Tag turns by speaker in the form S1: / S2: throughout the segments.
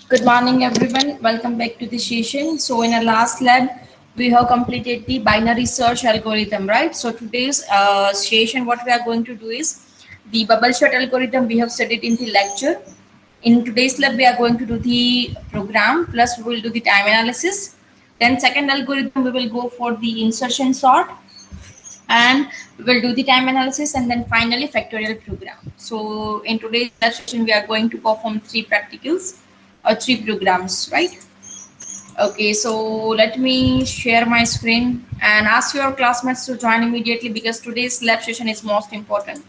S1: Good morning, everyone. Welcome back to the session. So, in our last lab, we have completed the binary search algorithm, right? So, today's session, what we are going to do is the bubble shot algorithm we have studied in the lecture. In today's lab, we are going to do the program, plus we will do the time analysis. Then, second algorithm, we will go for the insertion sort, and we will do the time analysis, and then finally factorial program. So in today's lab session we are going to perform three practicals or three programs, right? Okay, so let me share my screen and ask your classmates to join immediately because today's lab session is most important.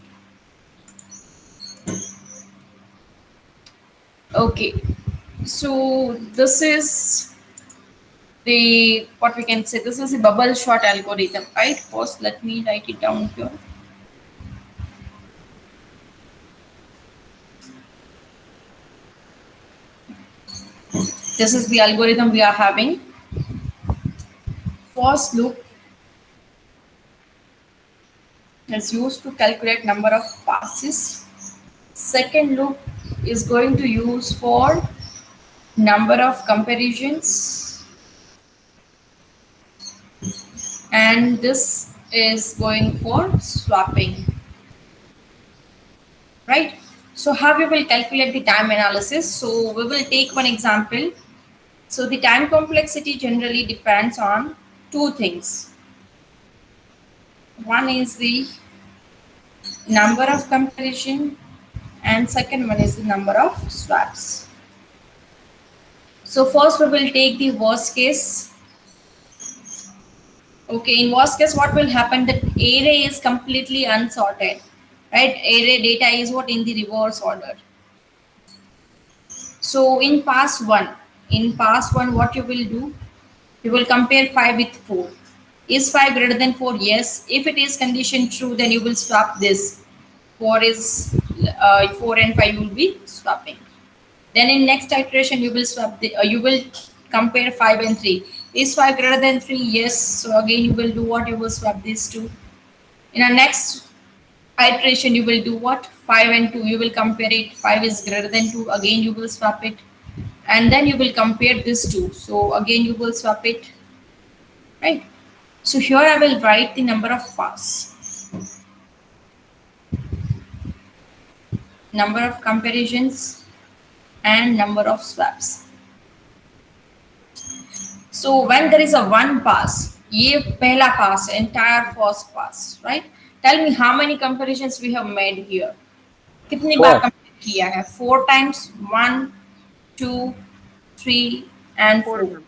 S1: Okay, so this is the what we can say, this is the bubble shot algorithm, right? First let me write it down here. This is the algorithm we are having. First loop is used to calculate number of passes. Second loop is going to use for number of comparisons, and this is going for swapping, right? So how we will calculate the time analysis? So we will take one example. So the time complexity generally depends on two things. One is the number of comparison, and second one is the number of swaps. So first we will take the worst case. Okay, in worst case, what will happen? That array is completely unsorted, right? Array data is what in the reverse order. So in pass one, what you will do? You will compare 5 with 4. Is 5 greater than 4? Yes. If it is condition true, then you will swap this. 4 is 4 and 5 you will be swapping. Then in next iteration you will swap the you will compare 5 and 3. Is 5 greater than 3? Yes. So again you will do what? You will swap these two. In our next iteration you will do what? 5 and 2 you will compare it. 5 is greater than 2. Again you will swap it. And then you will compare this two. So again you will swap it. Right. So here I will write the number of pass, number of comparisons, and number of swaps. So when there is a one pass, ये पहला pass, entire first pass, right? Tell me how many comparisons we have made here. कितनी बार
S2: 4.
S1: compare किया है? 4 times. 1, 2, 3, and
S3: 4
S1: 4.
S3: ma'am.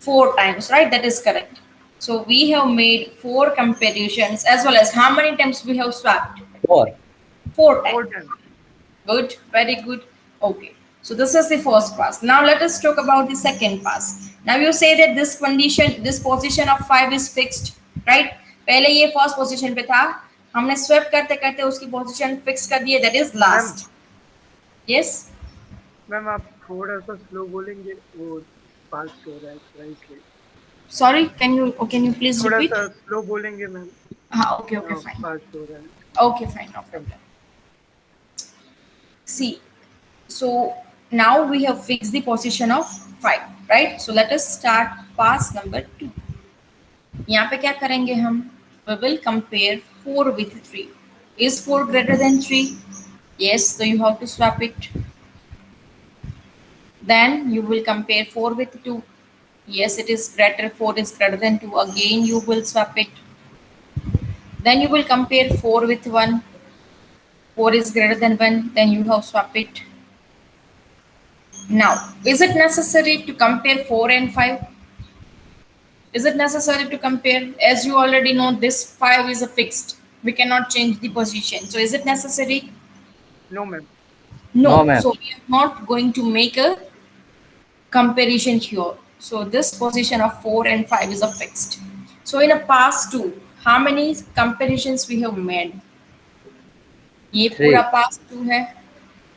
S1: 4 times, right? That is correct. So we have made 4 comparisons, as well as how many times we have swapped?
S2: 4.
S1: 4
S3: 4
S1: times.
S3: times.
S1: Good, very good. Okay, so this is the first pass. Now let us talk about the second pass. Now you say that this condition, this position of 5 is fixed, right? पहले ये first position पे था, हमने swap करते करते उसकी position fix कर दी है, that is
S3: ma'am
S1: last. Yes.
S3: Ma'am आप थोड़ा सा स्लो बोलेंगे, वो फास्ट हो रहा है थोड़ा इसलिए.
S1: Sorry, can you please
S3: थोड़ा
S1: repeat?
S3: सा स्लो बोलेंगे मैम.
S1: Okay, fine.
S3: फास्ट हो रहा है.
S1: Okay, fine, no problem. See, so now we have fixed the position of 5, right? So let us start pass number 2. यहाँ पे क्या करेंगे हम? We will compare 4 with 3. Is 4 greater than 3? Yes, so you have to swap it. Then you will compare 4 with 2. Yes, it is greater. 4 is greater than 2. Again, you will swap it. Then you will compare 4 with 1. 4 is greater than 1. Then you have swap it. Now, is it necessary to compare 4 and 5? Is it necessary to compare? As you already know, this 5 is a fixed. We cannot change the position. So is it necessary?
S3: No ma'am.
S2: No,
S1: No.
S2: ma'am.
S1: So we are not going to make a comparison here. So this position of 4 and 5 is a fixed. So in a pass 2, how many comparisons we have made? ये पूरा
S2: 3.
S1: pass 2 है,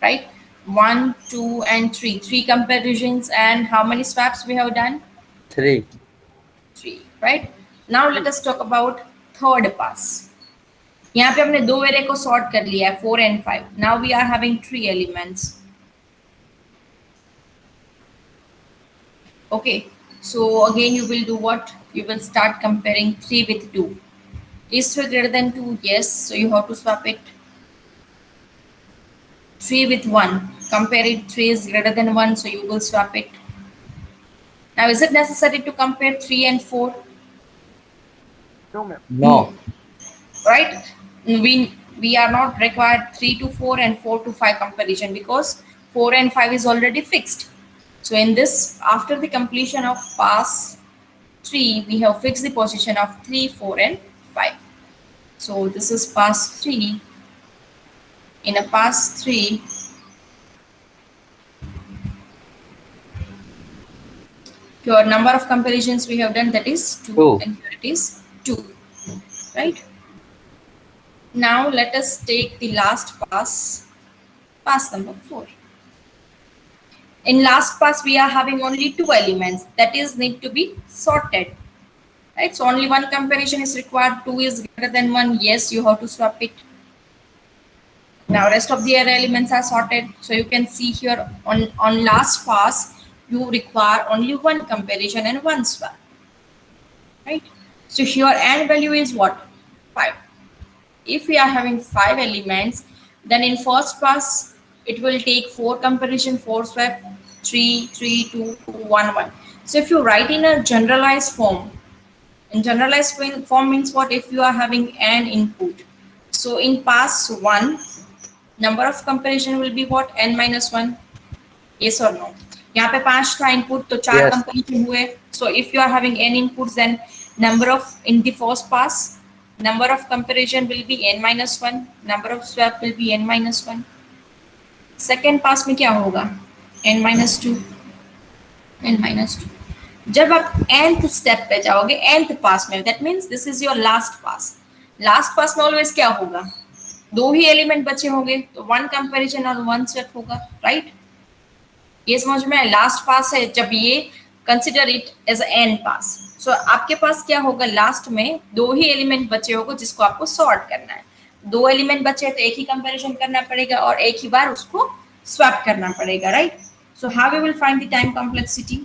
S1: right? 1, 2, and 3. 3 comparisons, and how many swaps we have done?
S2: 3.
S1: 3, right? Now let us talk about third pass. यहाँ पे हमने दो array को sort कर लिया है, 4 and 5. Now we are having 3 elements. Okay, so again you will do what? You will start comparing 3 with 2. Is 3 greater than 2? Yes, so you have to swap it. 3 with 1. Compare it. 3 is greater than 1, so you will swap it. Now, is it necessary to compare 3 and 4?
S3: No, ma'am.
S1: No.
S2: No.
S1: Right? We are not required 3 to 4 and 4 to 5 comparison because 4 and 5 is already fixed. So in this, after the completion of pass 3, we have fixed the position of 3, 4 and 5. So this is pass 3. In a pass 3, your number of comparisons we have done, that is 2,
S2: 2.
S1: and here it is 2, right? Now let us take the last pass, pass number 4. In last pass we are having only 2 elements, that is need to be sorted, right? So only one comparison is required. 2 is greater than 1, yes, you have to swap it. Now rest of the other elements are sorted. So you can see here on last pass, you require only one comparison and one swap, right? So here and value is what? 5. If we are having 5 elements, then in first pass, it will take 4 comparison, 4 swap, 3, 3, 2, 1, 1. So if you write in a generalized form, in generalized form means what? If you are having an input. So in pass 1, number of comparison will be what? N minus 1. Yes or no? यहाँ पे 5 था input तो 4
S2: Yes.
S1: comparison हुए. So if you are having n inputs, then number of in the first pass, number of comparison will be n minus 1. Number of swap will be n minus 1. Second pass में क्या होगा? n minus 2. n minus 2. जब आप nth step पे जाओगे, nth पास में, that means this is your last pass. Last pass में always क्या होगा? 2 ही एलिमेंट बचे होंगे, तो 1 कंपैरिजन और 1 स्वेप होगा, राइट? ये समझ में? लास्ट पास है जब ये कंसिडर इट एज एन पास. सो आपके पास क्या होगा? लास्ट में 2 ही एलिमेंट बचे होगा जिसको आपको सॉर्ट करना है. 2 एलिमेंट बचे तो एक ही कंपैरिजन करना पड़ेगा और एक ही बार उसको स्वैप करना पड़ेगा, right? So how we will find the time complexity?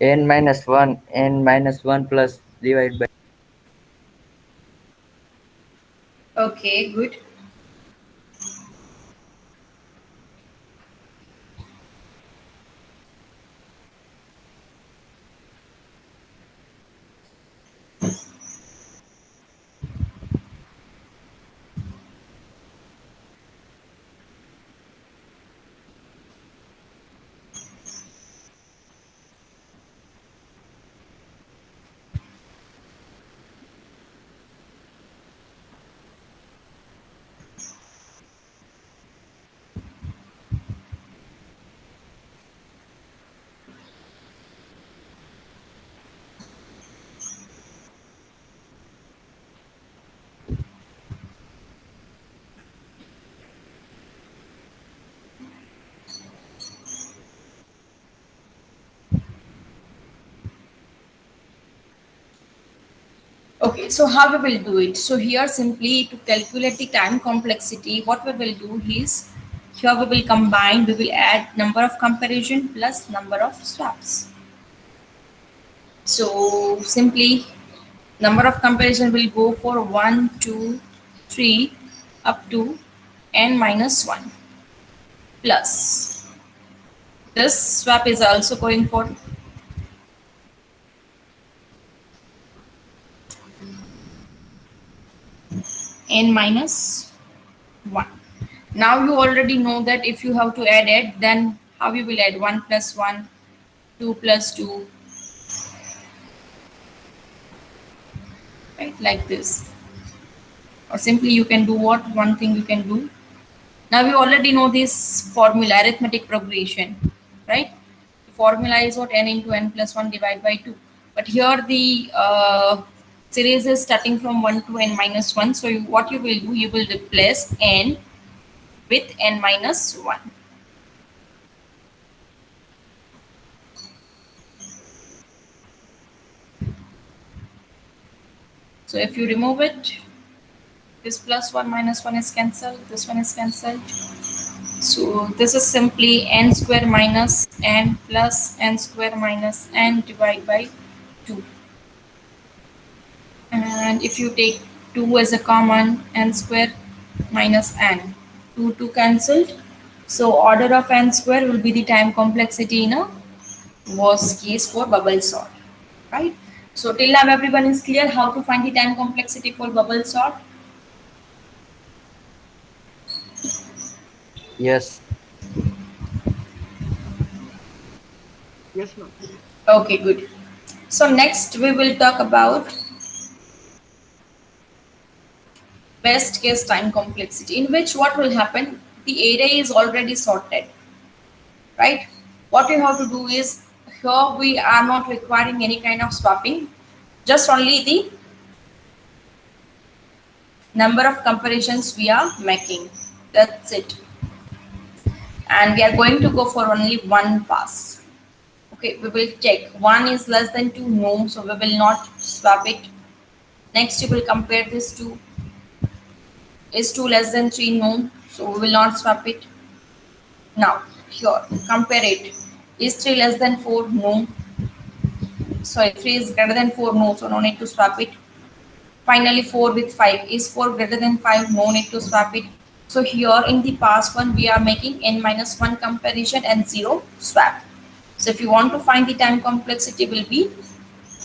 S2: N minus 1. N minus 1 plus divided by.
S1: Okay, good. Okay, so how we will do it? So here simply to calculate the time complexity, what we will do is here we will combine, we will add number of comparison plus number of swaps. So simply number of comparison will go for 1, 2, 3 up to n minus 1 plus this swap is also going for n minus 1. Now you already know that if you have to add it, then how you will add? 1 plus 1, 2 plus 2, right? Like this. Or simply you can do what? One thing you can do. Now we already know this formula, arithmetic progression, right? The formula is what? N into n plus 1 divided by 2. But here the series is starting from 1 to n minus 1. So what you will do, you will replace n with n minus 1. So if you remove it, This plus 1 minus 1 is cancelled. This one is cancelled. So this is simply n square minus n plus n square minus n divided by 2. And if you take 2 as a common, n square minus n. 2 cancelled. So order of n square will be the time complexity in a worst case for bubble sort, right? So till now everyone is clear how to find the time complexity for bubble sort.
S2: Yes.
S3: Yes, ma'am.
S1: Okay, good. So next we will talk about best case time complexity, in which what will happen, the array is already sorted, right? What you have to do is, here we are not requiring any kind of swapping, just only the number of comparisons we are making, that's it. And we are going to go for only one pass. Okay, we will check 1 is less than 2, no, so we will not swap it. Next you will compare this to, is 2 less than 3, no, so we will not swap it. Now here compare it, is 3 less than 4, no, sorry, 3 is greater than 4, no, so no need to swap it. Finally 4 with 5, is 4 greater than 5, no need to swap it. So here in the past one we are making n minus 1 comparison and 0 swap. So if you want to find the time complexity, will be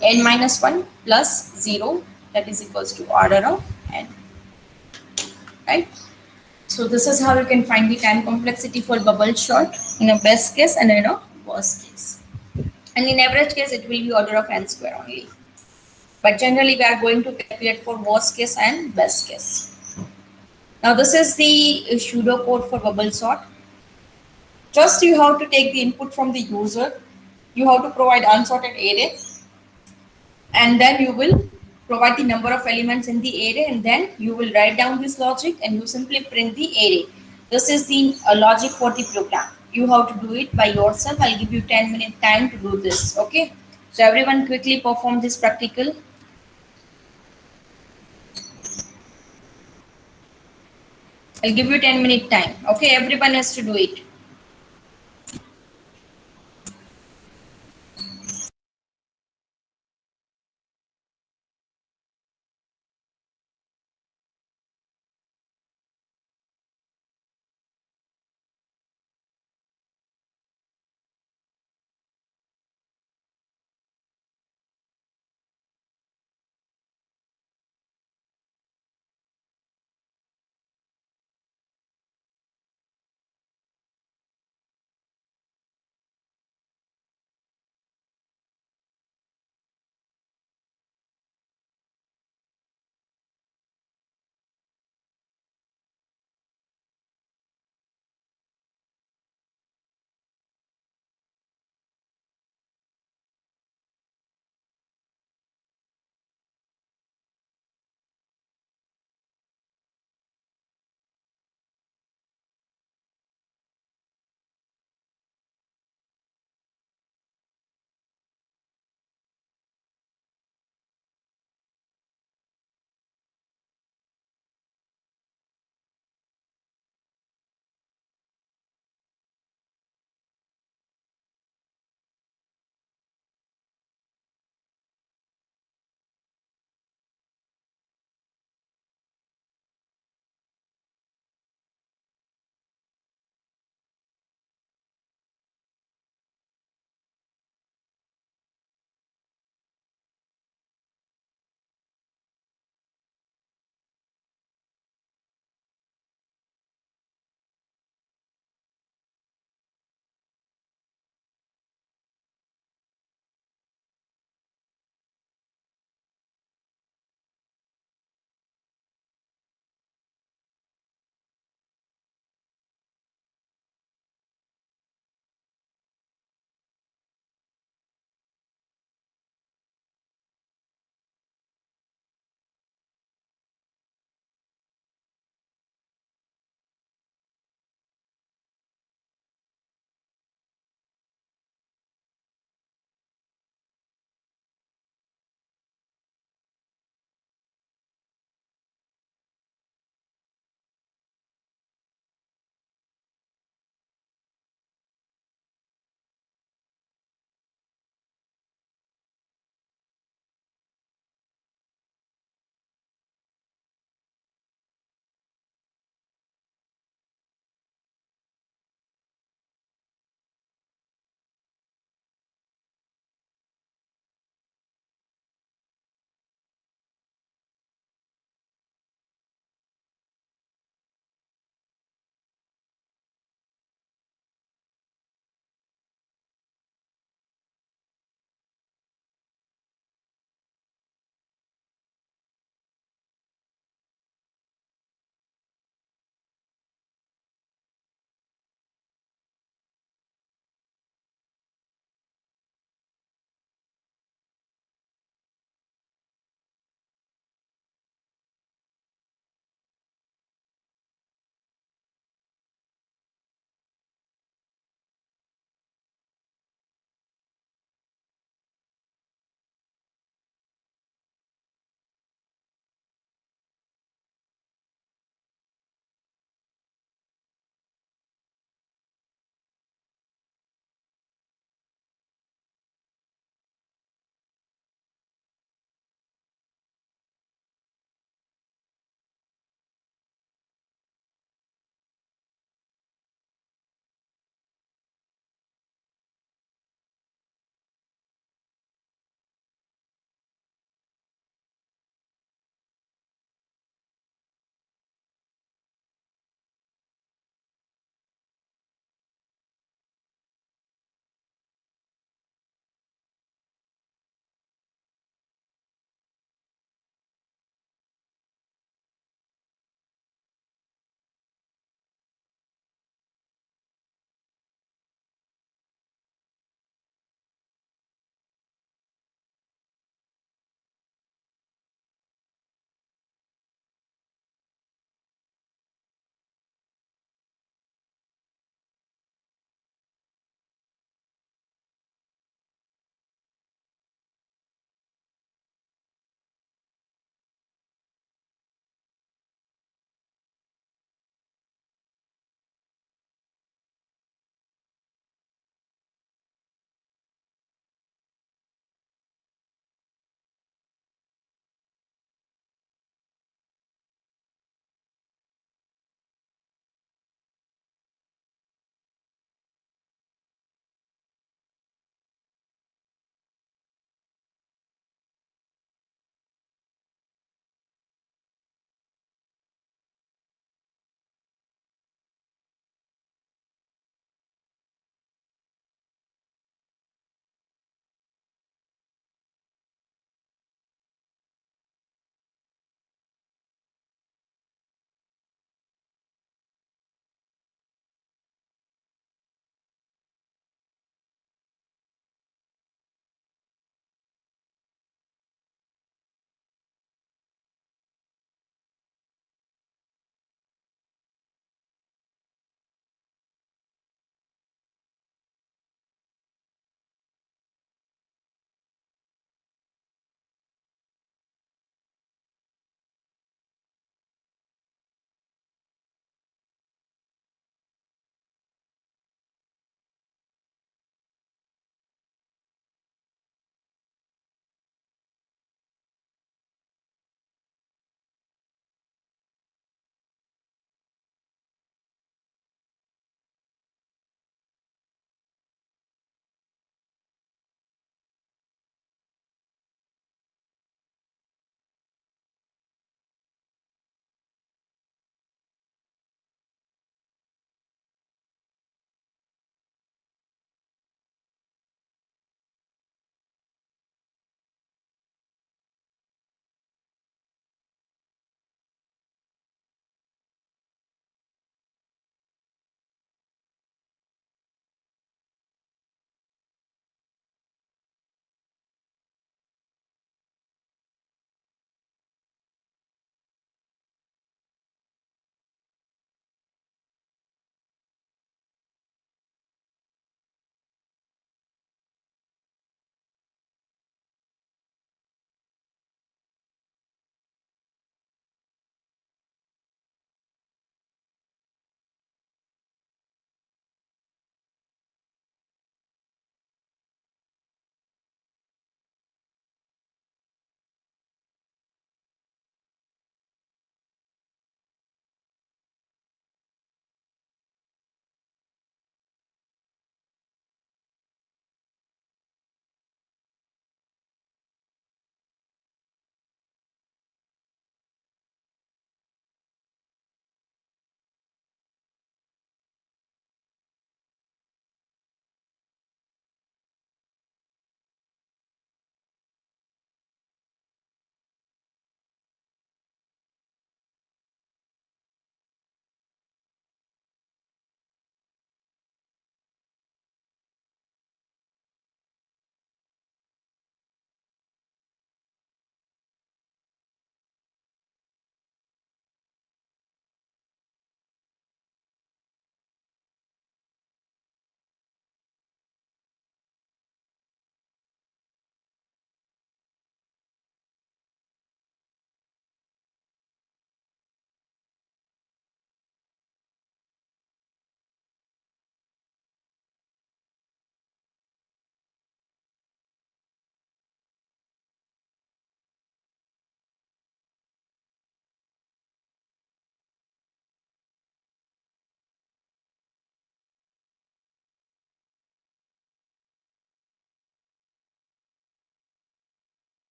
S1: n minus 1 plus 0, that is equals to order of n, right? So this is how you can find the time complexity for bubble sort in a best case and in a worst case. And in average case, it will be order of n square only. But generally, we are going to calculate for worst case and best case. Now, this is the pseudo code for bubble sort. Just you have to take the input from the user. You have to provide unsorted array, and then you will provide the number of elements in the array, and then you will write down this logic and you simply print the array. This is the logic for the program. You have to do it by yourself. I'll give you 10-minute time to do this. Okay, so everyone quickly perform this practical. I'll give you 10-minute time. Okay, everyone has to do it.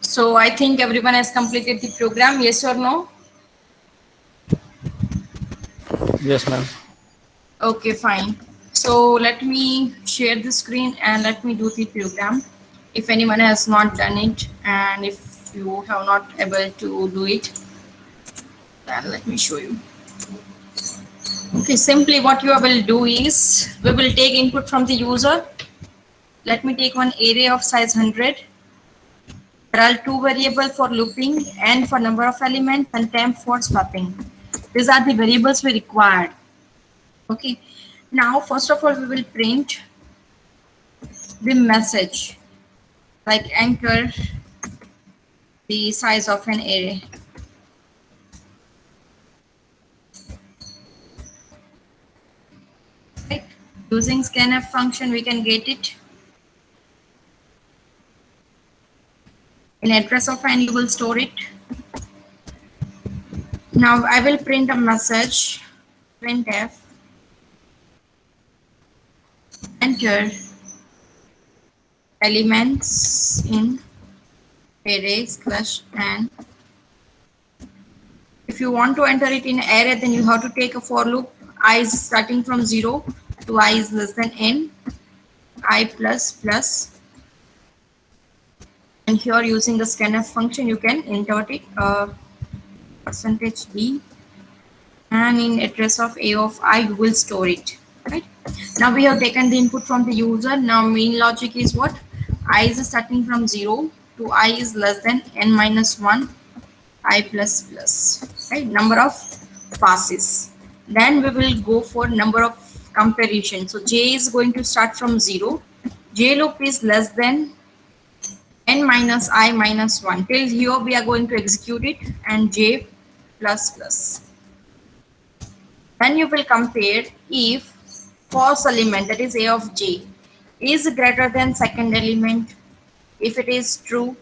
S1: So I think everyone has completed the program, yes or no?
S4: Yes, ma'am.
S1: Okay, fine. So let me share the screen and let me do the program. If anyone has not done it and if you have not able to do it, then let me show you. Okay, simply what you will do is we will take input from the user. Let me take one array of size 100. There are two variables for looping and for number of elements and temp for swapping. These are the variables we required. Okay. Now, first of all, we will print the message like enter the size of an array. Right. Using scanf function, we can get it. In address of n, you will store it. Now I will print a message, printf, enter elements in array slash n. If you want to enter it in array, then you have to take a for loop. I is starting from 0 to I is less than n, I plus plus. And here using the scanf function, you can insert it percentage %b, and in address of a of I, you will store it. Right. Now we have taken the input from the user. Now main logic is what? I is starting from 0 to I is less than n minus 1, I plus plus, right? Number of passes. Then we will go for number of comparison. So j is going to start from 0. J loop is less than n minus I minus 1. Till here we are going to execute it, and j plus plus. Then you will compare if first element, that is a of j, is greater than second element. If it is true,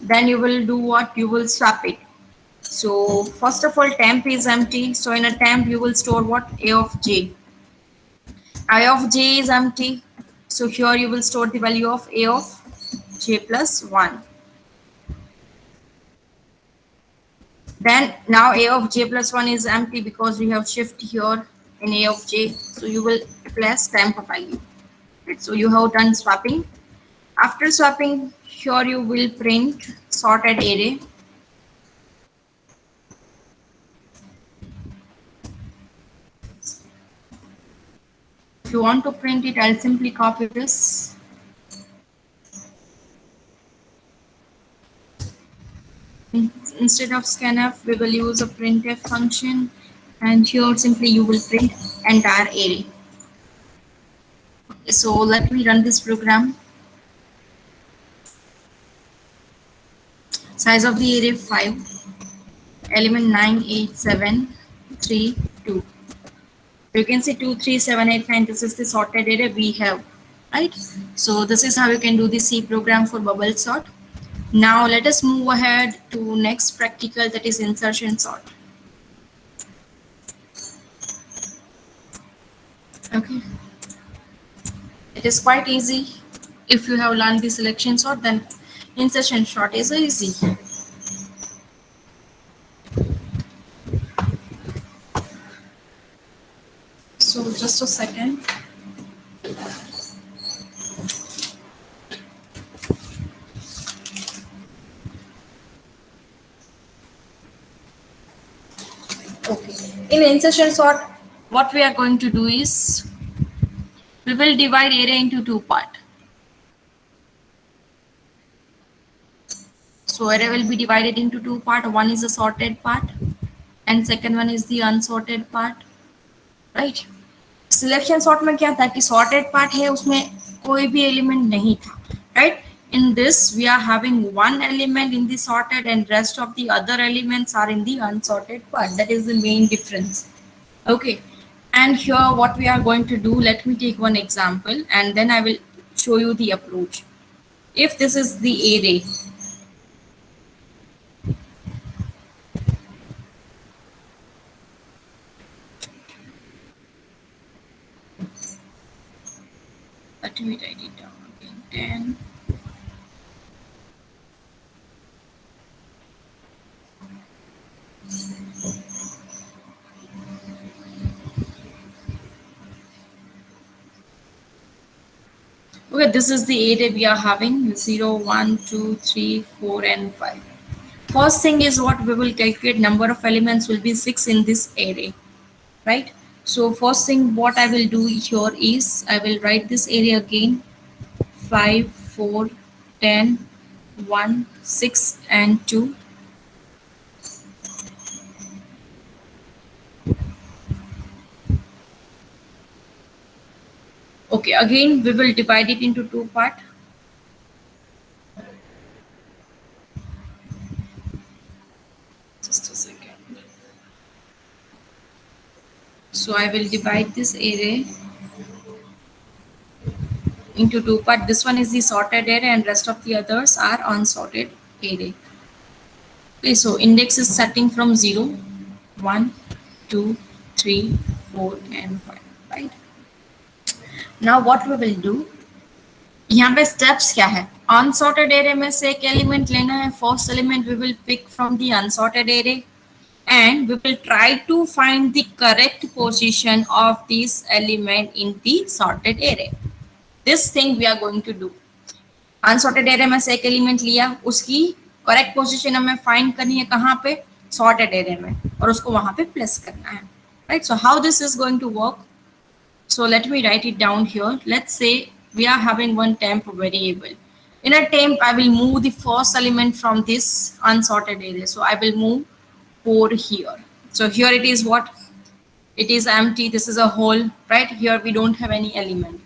S1: then you will do what? You will swap it. So first of all, temp is empty. So in a temp, you will store what? A of j. I of j is empty. So here you will store the value of a of j plus 1. Then now a of j plus 1 is empty because we have shift here in a of j. So you will replace temp value. Right? So you have done swapping. After swapping, here you will print sorted array. If you want to print it, I'll simply copy this. Instead of scanf, we will use a printf function, and here simply you will print entire array. So let me run this program. Size of the array 5, element 9, 8, 7, 3, 2. You can see 2, 3, 7, 8, 9. This is the sorted array we have, right? So this is how you can do the C program for bubble sort. Now let us move ahead to next practical, that is insertion sort. Okay. It is quite easy. If you have learned the selection sort, then insertion sort is easy. So just a second. Okay. In insertion sort, what we are going to do is we will divide array into two parts. So array will be divided into two parts. One is the sorted part and second one is the unsorted part, right? Selection sort में क्या था कि sorted part है उसमें कोई भी element नहीं था, right? In this we are having one element in the sorted and rest of the other elements are in the unsorted part. That is the main difference. Okay. And here what we are going to do, let me take one example and then I will show you the approach. If this is the array, let me write it down again. 10, Okay, this is the array we are having 0, 1, 2, 3, 4, and 5. First thing is what we will calculate number of elements will be 6 in this array, right? So first thing what I will do here is I will write this array again 5, 4, 10, 1, 6, and 2. Okay, again we will divide it into two parts. Just a second. So I will divide this array into two parts. This one is the sorted array and rest of the others are unsorted array. Okay, so index is starting from 0, 1, 2, 3, 4, and 5, right? Now what we will do, यहाँ पे steps क्या है? Unsorted array में से एक element लेना है. First element we will pick from the unsorted array and we will try to find the correct position of this element in the sorted array. This thing we are going to do. Unsorted array में से एक element लिया, उसकी correct position हमें find करनी है कहाँ पे, सॉर्टेड एरे में, और उसको वहां पे प्लेस करना है, right? So how this is going to work, so let me write it down here. Let's say we are having one temp variable. In a temp I will move the first element from this unsorted array, so I will move 4 here. So here it is what, it is empty, this is a hole, right? Here we don't have any element.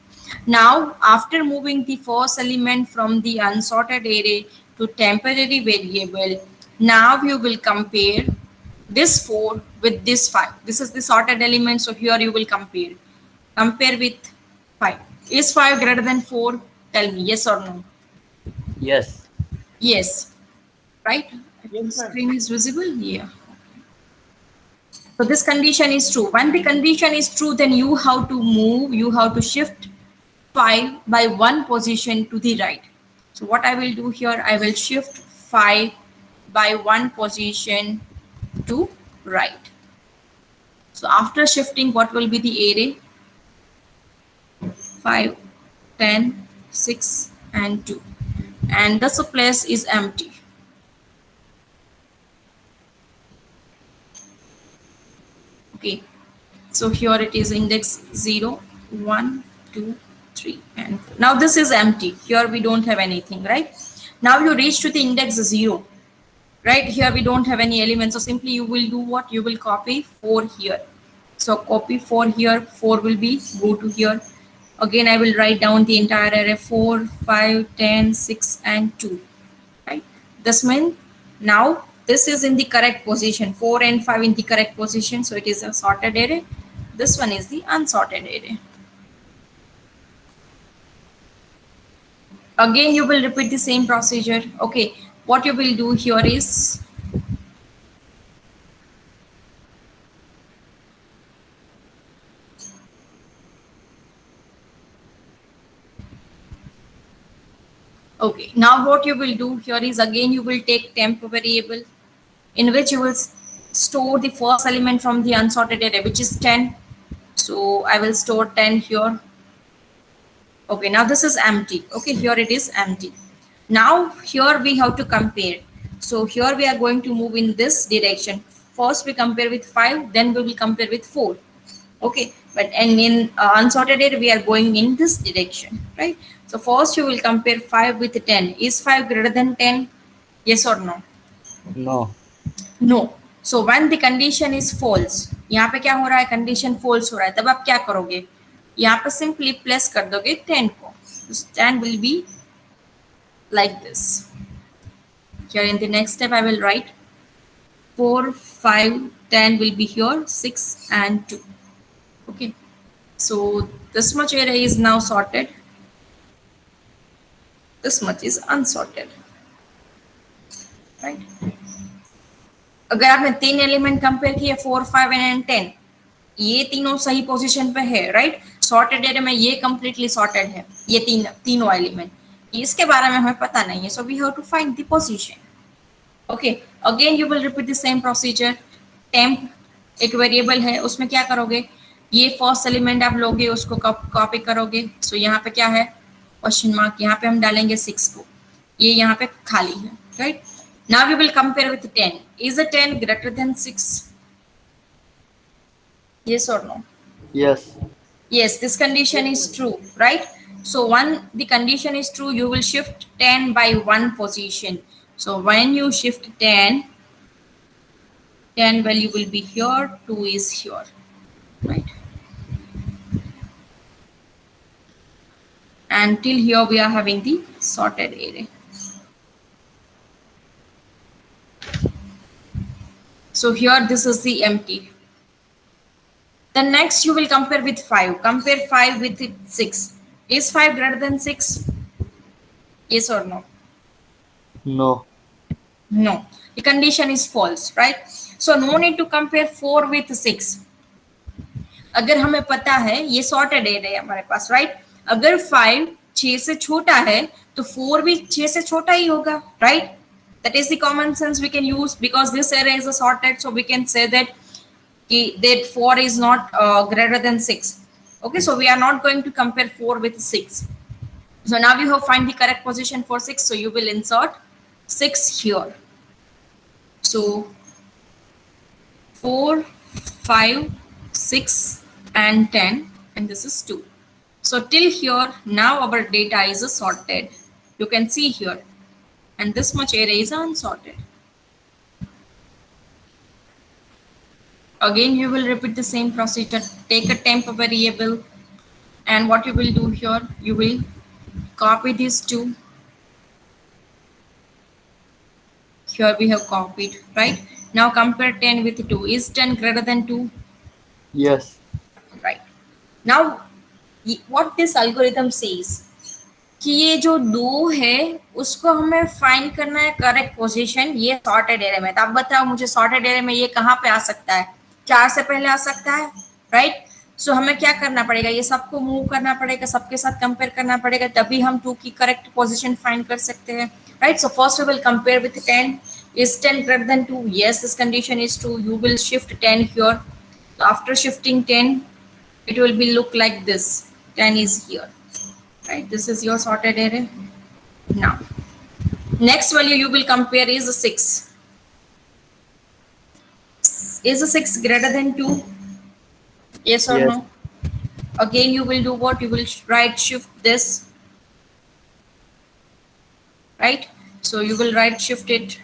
S1: Now, after moving the first element from the unsorted array to temporary variable, now you will compare this 4 with this 5. This is the sorted element, so here you will compare. Compare with 5. Is 5 greater than 4? Tell me, yes or no?
S2: Yes.
S1: Yes. Right?
S3: Yes, sir.
S1: Screen is visible? Yeah. So this condition is true. When the condition is true, then you have to move, you have to shift 5 by 1 position to the right. So what I will do here, I will shift 5 by 1 position to right. So after shifting, what will be the array? 5, 10, 6, and 2. And thus the place is empty. Okay. So here it is index 0, 1, 2, 3, and 4. Now this is empty. Here we don't have anything, right? Now you reach to the index 0, right? Here we don't have any elements. So simply you will do what? You will copy 4 here. So copy 4 here. 4 will be go to here. Again, I will write down the entire array 4, 5, 10, 6, and 2, right? This means now this is in the correct position. 4 and 5 in the correct position. So it is a sorted array. This one is the unsorted array. Again, you will repeat the same procedure. Okay, what you will do here is okay, now what you will do here is again you will take temp variable in which you will store the first element from the unsorted array, which is 10. So I will store 10 here. Okay, now this is empty. Okay, here it is empty. Now here we have to compare. So here we are going to move in this direction. First we compare with 5, then we will compare with 4. Okay, but and in unsorted array we are going in this direction, right? So first you will compare 5 with 10. Is 5 greater than 10? Yes or no?
S2: No.
S1: No. So when the condition is false, यहाँ पे क्या हो रहा है? Condition false हो रहा है. तब आप क्या करोगे? यहाँ पे simply place कर दोगे 10 को. So 10 will be like this. Here in the next step I will write 4, 5, 10 will be here, 6 and 2. Okay. So this much array is now sorted. This much is unsorted. Right? अगर आपने 3 element compare किए 4, 5 and 10, ये तीनों सही position पे है, right? Sorted array में ये कंप्लीटली सॉर्टेड है, ये तीनों एलिमेंट, इसके बारे में हमें पता नहीं है. So we have to find the position. Okay, again you will repeat the same procedure. Temp एक वेरिएबल है, उसमें क्या करोगे? ये फर्स्ट एलिमेंट आप लोगे, उसको कॉपी करोगे. सो यहाँ पे क्या है? क्वेश्चन मार्क यहाँ पे हम डालेंगे 6 को, ये यहाँ पे खाली है, right? Now we will compare with 10. Is a 10 greater than 6? Yes or no?
S2: Yes.
S1: Yes, this condition is true, right? So when the condition is true, you will shift 10 by one position. So when you shift 10, 10 value will be here, 2 is here, right? And till here we are having the sorted array. So here this is the empty. Then next you will compare with 5. Compare 5 with 6. Is 5 greater than 6? Yes or no?
S2: No.
S1: No. The condition is false, right? So no need to compare 4 with 6. अगर हमें पता है ये sorted array है हमारे पास, right? अगर 5 6 से छोटा है तो 4 भी 6 से छोटा ही होगा, right? That is the common sense we can use because this array is a sorted, so we can say that that 4 is not greater than 6. Okay, so we are not going to compare 4 with 6. So now you have find the correct position for 6, so you will insert 6 here. So 4, 5, 6 and 10, and this is 2. So till here now our data is sorted, you can see here, and this much array is unsorted. Again you will repeat the same procedure. Take a temp variable, and what you will do here, you will copy these two. Here we have copied, right? Now compare 10 with 2. Is 10 greater than 2?
S2: Yes.
S1: Right. Now what this algorithm says कि ये जो 2 है उसको हमें find करना है correct position ये sorted array में. तो आप बताओ मुझे सॉर्टेड एरे में ये कहाँ पे आ सकता है? 4 से पहले आ सकता है, राइट? सो हमें क्या करना पड़ेगा, ये सबको मूव करना पड़ेगा, सबके साथ कंपेयर करना पड़ेगा, तभी हम 2 की करेक्ट पोजीशन फाइंड कर सकते हैं, right? So first we will compare with 10. Is 10 greater than 2? Yes, this condition is true. You will shift 10 here. So after shifting 10, it will be look like this. 10 is here, right? This is your sorted array. Now next value you will compare is 6. Is 6 greater than 2? Yes or
S2: Yes.
S1: no? Again you will do what? You will right shift this, right? So you will right shift it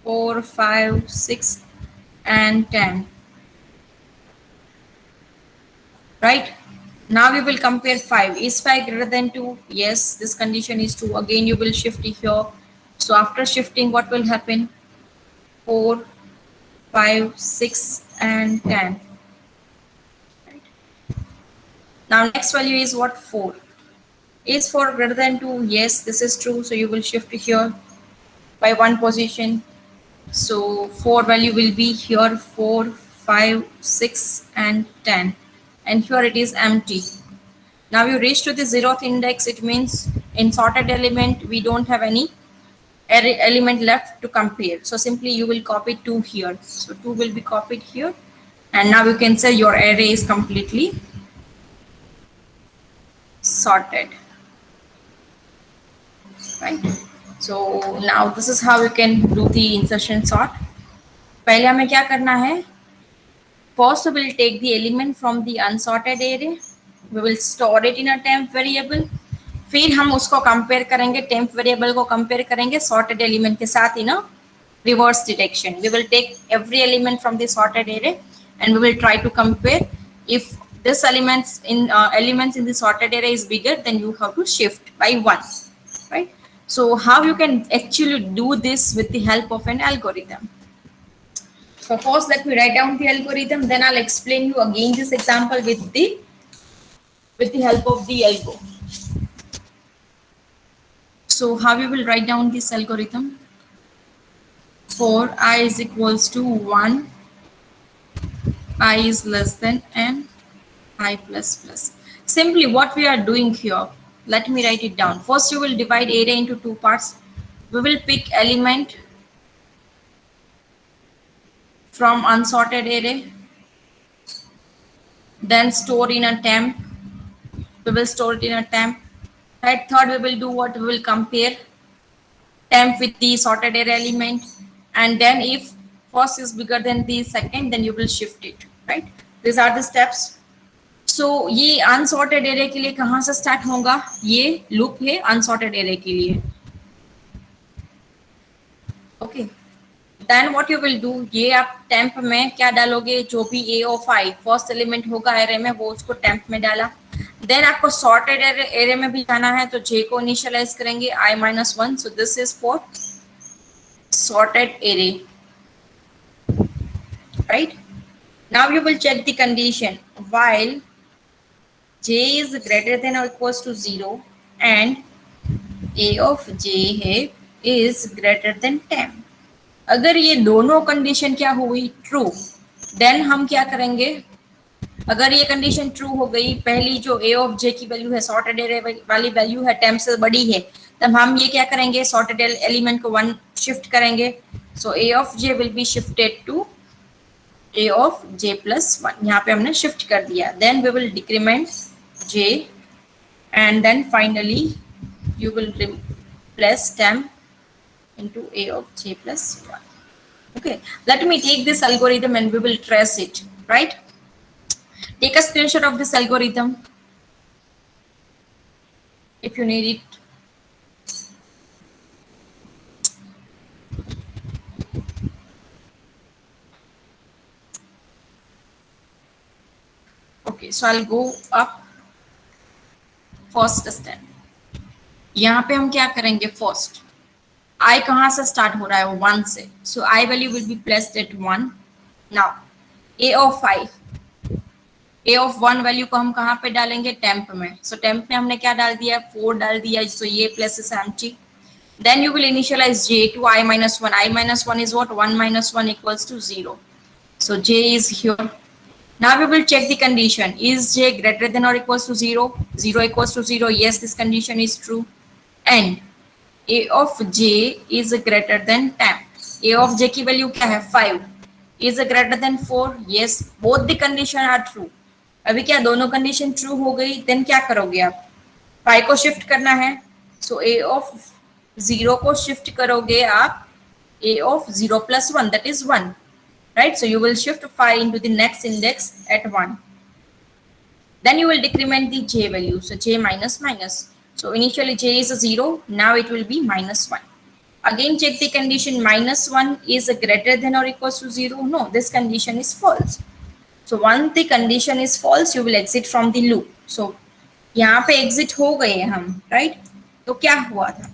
S1: 4, 5, 6 and 10, right? Now we will compare 5. Is 5 greater than 2? Yes, this condition is true. Again you will shift it here. So after shifting, what will happen? 4, 5, 6 and 10, right? Now next value is what? 4. Is 4 greater than 2? Yes, this is true. So you will shift here by one position. So 4 value will be here, 4, 5, 6 and 10, and here it is empty. Now you reach to the 0th index. It means in sorted element we don't have any element left to compare. So simply you will copy 2 here. So 2 will be copied here, and now you can say your array is completely sorted, right? So now this is how you can do the insertion sort. पहले हमें क्या करना है? First we will take the element from the unsorted array. We will store it in a temp variable. फिर हम उसको compare करेंगे, temp variable को कंपेयर करेंगे sorted element के साथ in a reverse direction. We will take every element from the sorted array and we will try to compare. If this elements in the sorted array is bigger, then you have to shift by 1, right? So how you can actually do this with the help of an algorithm? So first let me write down the algorithm, then I'll explain you again this example with the help of the algo. So how you will write down this algorithm? For I is equals to 1, I is less than n, I plus plus. Simply what we are doing here, let me write it down. First you will divide array into 2 parts. We will pick element from unsorted array, then store in a temp. We will store it in a temp right? Third, we will do what? We will compare temp with the sorted array element, and then if first is bigger than the second, then you will shift it, right? These are the steps. So ये unsorted array के लिए कहाँ से start होगा? ये loop है unsorted array के लिए, okay. Then what you will do, ये आप टेम्प में क्या डालोगे? जो भी A of I first element होगा एरे में, वो उसको टेम्प में डाला। देन आपको सॉर्टेड एरे में भी जाना है, तो जे को इनिशियलाइज करेंगे i-1, so this is for sorted array, right? Now you will check the condition while j is greater than or equals to 0 and a of j है is greater than 10. अगर ये दोनों कंडीशन क्या हुई? True, then हम क्या करेंगे? अगर ये कंडीशन ट्रू हो गई, पहली जो a ऑफ j की वैल्यू है, सॉर्टेड एरे वाली वैल्यू है, टेम्प से बड़ी है, तब हम ये क्या करेंगे? सॉर्टेड एलिमेंट को 1 शिफ्ट करेंगे, so a of j will be shifted to a of j plus 1, यहाँ पे हमने शिफ्ट कर दिया। Then we will decrement j and then finally you will replace temp into a of j plus 1. Okay, let me take this algorithm and we will trace it, right? Take a screenshot of this algorithm if you need it. Okay, so I'll go up first step. यहाँ पे हम क्या करेंगे? First आई कहाँ से start हो रहा है? 1 से, so I value will be placed at 1। Now A of I, A of 1 value को हम कहाँ पे डालेंगे? टेम्प में। सो टेम्प में हमने क्या डाल दिया? 4 डाल दिया, सो ये place is empty. Then you will initialize j to i-1, i-1 is what? 1 minus 1 equals to 0, so j is here. Now we will check the condition. Is j greater than or equals to 0? 0 equals to 0. Yes, this condition is true. And a of j is greater than 10. a of j की value क्या है? 5. Is greater than 4? Yes, both the condition are true. अभी क्या दोनों condition true हो गई? Then क्या करोगे आप? 5 को शिफ्ट करना है, सो a of 0 को शिफ्ट करोगे आप a of 0 plus 1, that is 1. Right, so you will shift 5 into the next index at 1. Then you will decrement the j value, so j minus minus. So initially j is a 0, now it will be minus 1. Again check the condition, minus 1 is greater than or equals to 0. No, this condition is false. So once the condition is false, you will exit from the loop. So यहाँ पे exit हो गए हम, right? तो क्या हुआ था?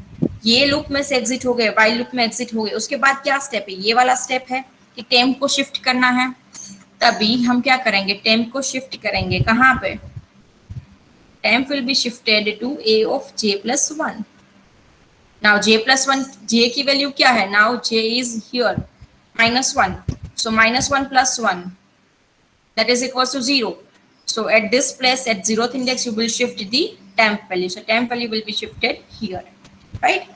S1: ये लूप में से exit हो गए, while लूप में exit हो गए। उसके बाद क्या स्टेप है? ये वाला स्टेप है कि टेम्प को शिफ्ट करना है। तभी हम क्या करेंगे? टेम्प को शिफ्ट करेंगे कहाँ पे? Temp will be shifted to a of j plus 1. Now j plus 1, j की वैल्यू क्या है? Now j is here -1, so -1 plus 1, that is equals to 0. So at this place, at 0th index, you will shift the temp value. So temp value will be shifted here, right?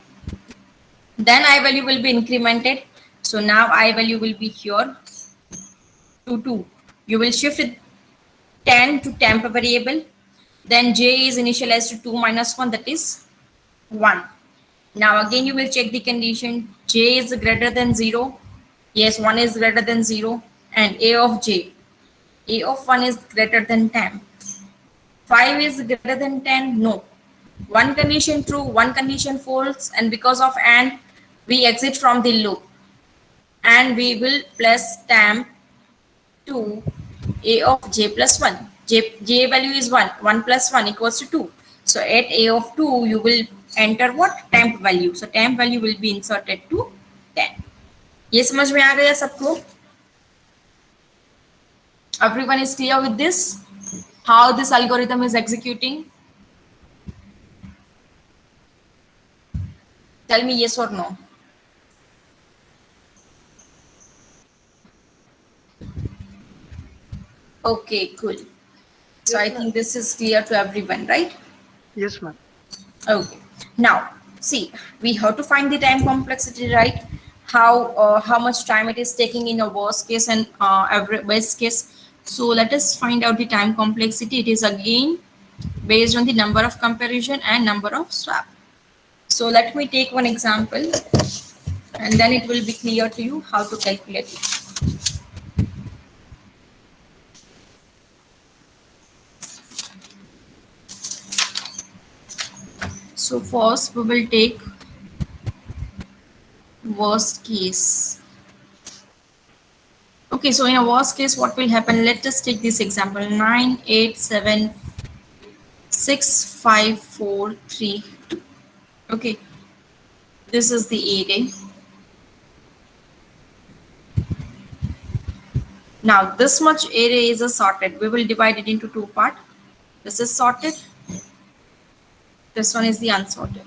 S1: Then I value will be incremented. So now I value will be here to 2. You will shift 10 to temp variable. Then j is initialized to 2 minus 1, that is 1. Now again you will check the condition. J is greater than 0. Yes, 1 is greater than 0. And a of j, a of 1 is greater than 10. 5 is greater than 10. No. One condition true, one condition false, and because of and, we exit from the loop. And we will place temp to a of j plus 1. J value is 1. 1 plus 1 equals to 2. So at a of 2, you will enter what? Temp value. So temp value will be inserted to 10. ये समझ में आ गया सबको? Everyone is clear with this? How this algorithm is executing? Tell me yes or no. Okay, cool. So I think this is clear to everyone, right?
S3: Yes, ma'am.
S1: Okay. Now, see, we have to find the time complexity, right? How much time it is taking in a worst case and every best case. So let us find out the time complexity. It is again based on the number of comparison and number of swap. So let me take one example and then it will be clear to you how to calculate it. So first we will take worst case. Okay, so in a worst case, what will happen? Let us take this example: 9, 8, 7, 6, 5, 4, 3, 2. Okay, this is the array. Now, this much array is a sorted. We will divide it into two parts. This is sorted. This one is the unsorted.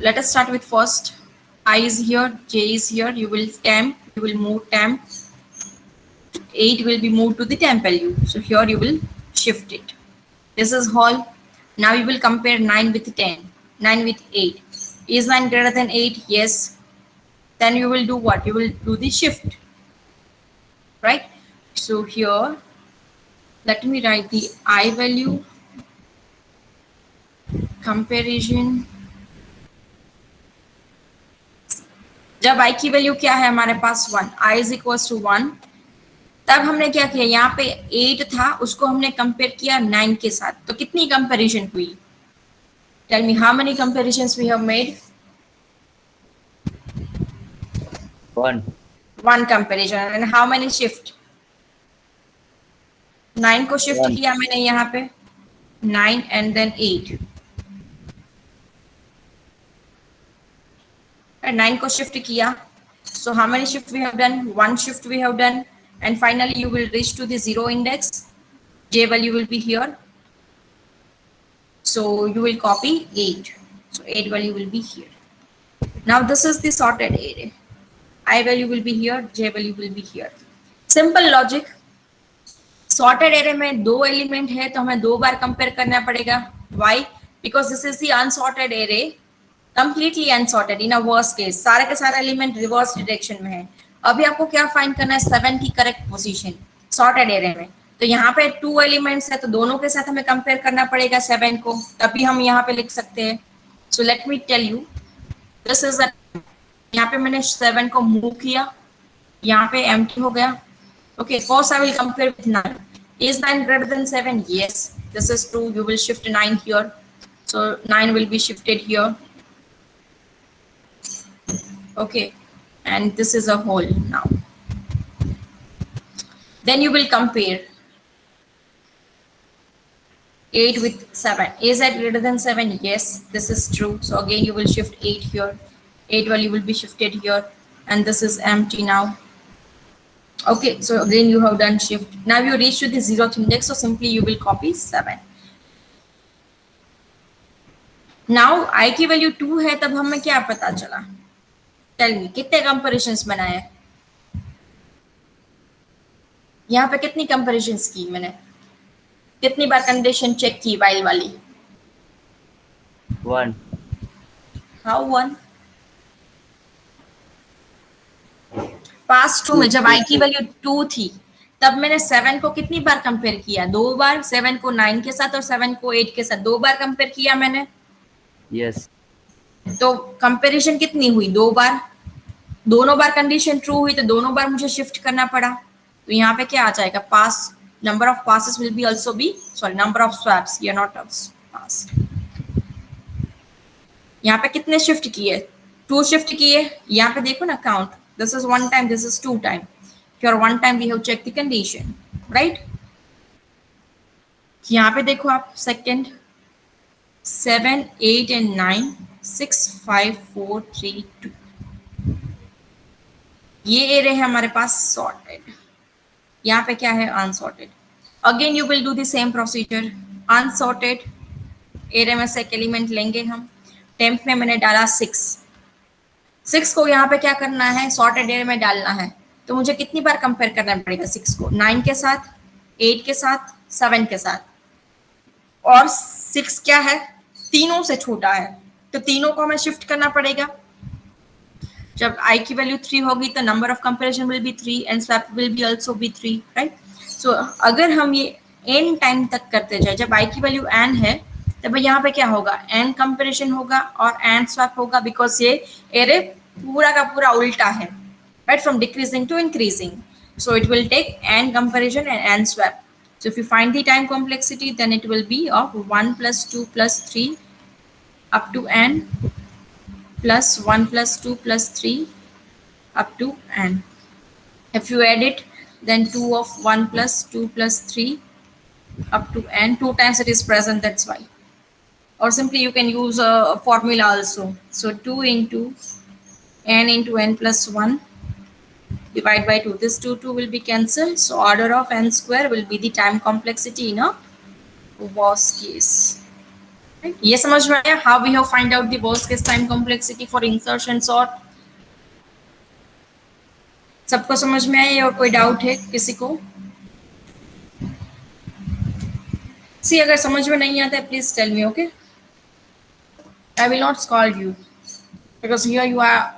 S1: Let us start with first. I is here, J is here. You will temp. You will move temp. 8 will be moved to the temp value. So here you will shift it. This is whole. Now you will compare 9 with 10. 9 with 8. Is 9 greater than 8? Yes. Then you will do what? You will do the shift. Right? So here, let me write the I value. Comparison. जब I की value क्या है हमारे पास 1, I is equals to 1, तब हमने क्या किया, यहाँ पे 8 था उसको हमने कंपेयर किया 9 के साथ, तो कितनी कंपैरिजन हुई? Tell me how many comparisons we have made? One comparison. And how many shift? 9 को शिफ्ट किया मैंने यहाँ पे 9 एंड देन 8. 9 को shift किया. So how many shift we have done? One shift we have done, and finally you will reach to the 0 index. J value will be here. So you will copy 8. So 8 value will be here. Now this is the sorted array. I value will be here. J value will be here. Simple logic. Sorted array में 2 element है तो हमें 2 बार compare करना पड़ेगा. Why? Because this is the unsorted array. Completely unsorted in a worst case. सारे के सारे element reverse direction में है. अभी आपको क्या फाइंड करना है? 7 की करेक्ट पोजीशन सॉर्टेड एरे में. तो यहाँ पे 2 एलिमेंट्स है तो दोनों के साथ हमें कंपेयर करना पड़ेगा 7 को, तभी हम यहाँ पे लिख सकते हैं. So let me tell you, this is यहाँ पे मैंने 7 को मूव किया, यहाँ पे एम्प्टी हो गया. Okay, first I will compare with 9. Is 9 greater than 7? Yes, this is true. You will shift 9 here, so 9 will be shifted here. Okay, and this is a whole now. Then you will compare 8 with 7. Is that greater than 7? Yes, this is true. So again you will shift 8 here. 8 value will be shifted here, and this is empty now. Okay, so again you have done shift. Now you reach to the 0th index, so simply you will copy 7. Now I की value 2 है, तब हमें क्या पता चला? Tell me, कितने comparisons बनाए? यहाँ पे कितनी कंपैरिजंस की मैंने? कितनी बार कंडीशन चेक की वाइल वाली?
S2: 1.
S1: हाउ 1? पास्ट 2 में जब आई की वैल्यू 2 थी तब मैंने 7 को कितनी बार कंपेयर किया? 2 बार. 7 को 9 के साथ और 7 को 8 के साथ 2 बार कंपेयर किया मैंने.
S2: Yes.
S1: तो कंपैरिजन कितनी हुई? 2 बार. दोनों बार कंडीशन ट्रू हुई तो दोनों बार मुझे शिफ्ट करना पड़ा. तो यहाँ पे क्या आ जाएगा? Pass number of passes will be also be, sorry, number of swaps, ये नॉट पास. यहाँ पे कितने शिफ्ट किए? 2 शिफ्ट किए. यहाँ पे देखो ना, count. This is 1 time, this is 2 time. Here 1 time we have checked the condition, right? यहाँ पे देखो आप, सेकेंड 7, 8 and 9, 6, 5, 4, 3, 2. ये एरे है हमारे पास सॉर्टेड. यहाँ पे क्या है? Unsorted. Again you will do the same procedure. Unsorted array में से एक एलिमेंट लेंगे हम. टेम्प में मैंने डाला 6 को यहाँ पे क्या करना है? सॉर्टेड एरे में डालना है. तो मुझे कितनी बार कंपेयर करना पड़ेगा 6 को? 9 के साथ, 8 के साथ, 7 के साथ. और 6 क्या है? तीनों से छोटा है, तो तीनों को हमें शिफ्ट करना पड़ेगा. जब I की वैल्यू 3 होगी तो number of comparison will be 3 and swap will be also be 3, right? So अगर हम ये n टाइम तक करते जाए। जब i की वैल्यू n है तब यहाँ पे क्या होगा, n कंपेरिजन होगा और n स्वैप होगा, बिकॉज ये एरे पूरा का पूरा उल्टा है, right, from decreasing to increasing. So it will take n comparison and n swap. So if you find the time complexity, then it will be of 1 plus 2 plus 3 up to n plus 1 plus 2 plus 3 up to n. If you add it, then 2 of 1 plus 2 plus 3 up to n, 2 times it is present, that's why. Or simply you can use a formula also. So 2 into n plus 1 divide by 2. This 2 will be cancelled. So order of n square will be the time complexity in a worst case. Right? ये समझ में आया how we have find out the worst case time complexity for insertion sort? सबको समझ में आया और कोई डाउट है किसी को? सी अगर समझ में नहीं आता है please tell me, okay? I will not scold you because here you are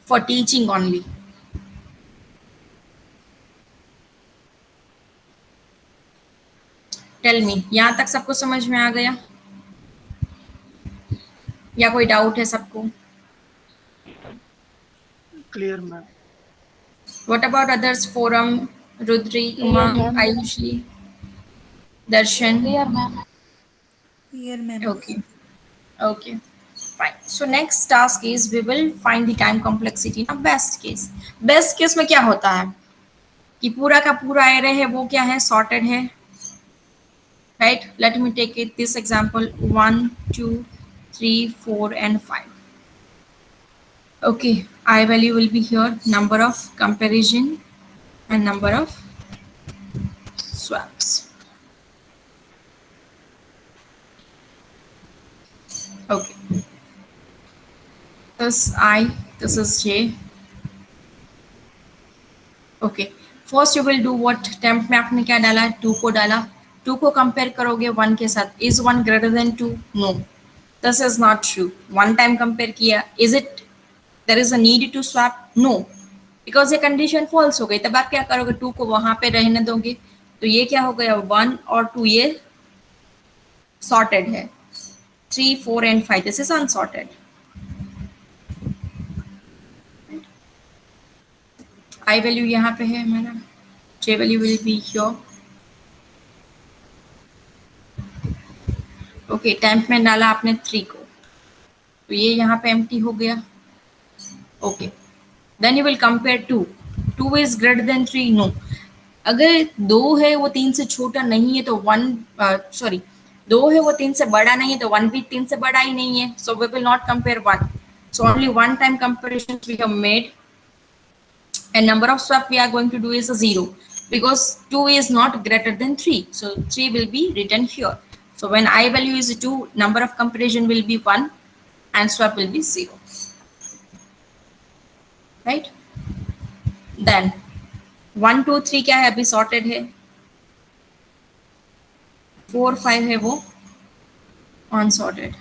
S1: for teaching only. Tell me, यहाँ तक सबको समझ में आ गया या कोई डाउट है सबको?
S3: Clear ma'am.
S1: What about others? Forum, Rudri, Umang,
S5: ma'am.
S1: Ayushi, Darshan.
S5: Clear, ma'am.
S6: Clear, ma'am.
S1: Okay. Okay. Fine. So next task is we will find the time complexity in a best case. Best case में क्या होता है कि पूरा का पूरा array है वो क्या है, sorted है, right? Let me take it this example 1 2 3 4 and 5. Okay, I value will be here, number of comparison and number of swaps. Okay, this I, this is J. Okay, first you will do what? Temp में आपने क्या डाला? 2 को डाला, 2 को compare करोगे 1 के साथ. Is 1 greater than 2? No, this is not true. 1 time compare किया, is it there is a need to swap? No, because ये कंडीशन फॉल्स हो गई. तब आप क्या करोगे? 2 को वहां पे रहने दोगे, तो ये क्या हो गया? 1 और 2 ये सॉर्टेड है. 3 4 and 5 this is unsorted. I value यहाँ पे है हमारा, J value will be here. Okay, temp में डाला आपने 3 को, तो ये यहाँ पे empty हो गया. Okay, then you will compare 2. 2 is greater than 3? No. अगर 2 है वो 3 से छोटा नहीं है तो 2 है वो 3 से बड़ा नहीं है तो 1 भी 3 से बड़ा ही नहीं है. So we will not compare 1. So only one time comparisons we have made, and number of swap we are going to do is a 0 because 2 is not greater than 3. So 3 will be written here. So when I value is 2, number of comparison will be 1 and swap will be 0. Right? Then 1 2 3 क्या है? अभी sorted है. 4 5 है वो unsorted.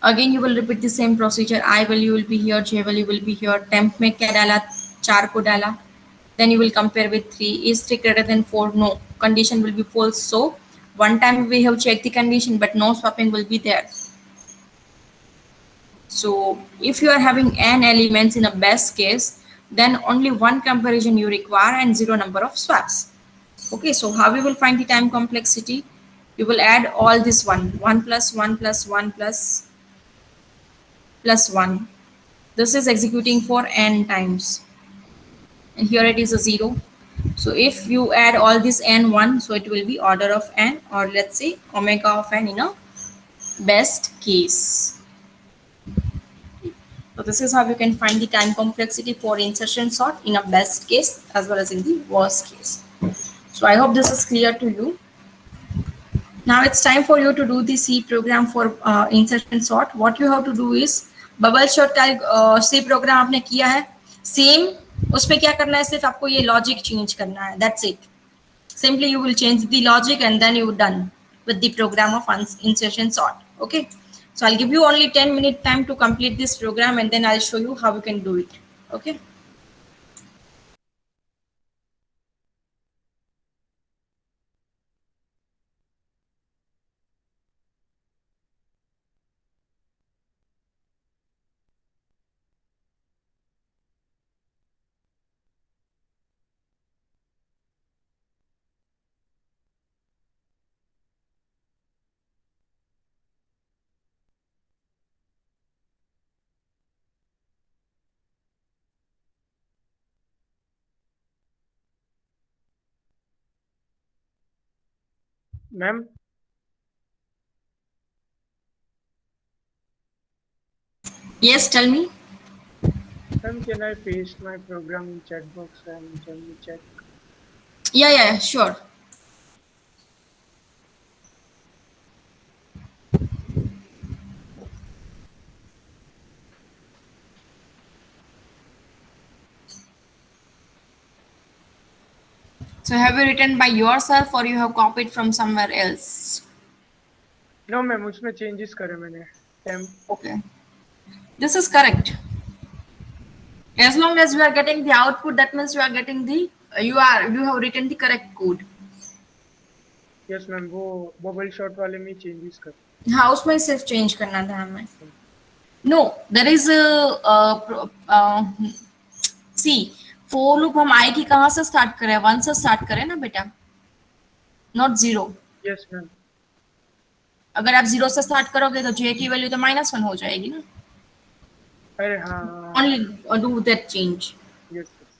S1: Again you will repeat the same procedure. I value will be here, J value will be here. Temp में क्या डाला? 4 को डाला. Then you will compare with 3. Is 3 greater than 4? No. Condition will be false. So one time we have checked the condition, but no swapping will be there. So if you are having n elements in a best case, then only one comparison you require and 0 number of swaps. Okay, so how we will find the time complexity? You will add all this 1 plus 1 plus 1 plus 1. This is executing for n times, and here it is a 0. So if you add all this n1, so it will be order of n, or let's say omega of n in a best case. So this is how you can find the time complexity for insertion sort in a best case as well as in the worst case. So I hope this is clear to you. Now it's time for you to do the C program for insertion sort. What you have to do is bubble sort का C program आपने किया है, same उसमें क्या करना है? सिर्फ आपको ये logic change करना है. That's it. Simply you will change the logic and then you're done with the program of insertion sort. Okay. So I'll give you only 10-minute time to complete this program and then I'll show you how you can do it. Okay.
S3: Ma'am,
S1: Yes, tell me.
S3: ma'am, can I paste my program in chat box and can you check?
S1: Yeah, sure. So have you written by yourself or you have copied from somewhere else?
S3: No, ma'am, उसमें changes करे मैंने. Temp.
S1: Okay. This is correct. As long as you are getting the output, that means you are getting the you have written the correct code.
S3: Yes, ma'am, वो bubble shot वाले में changes कर.
S1: हाँ उसमें सिर्फ change करना था हमें. No, there is a C for loop हम आई की कहाँ से स्टार्ट करें, वन से स्टार्ट करें ना बेटा, नॉट जीरो.
S3: Yes, ma'am.
S1: अगर आप जीरो से स्टार्ट करोगे तो जे की वैल्यू तो -1 हो जाएगी ना.
S3: अरे हाँ.
S1: Only do that change.
S3: Yes, yes.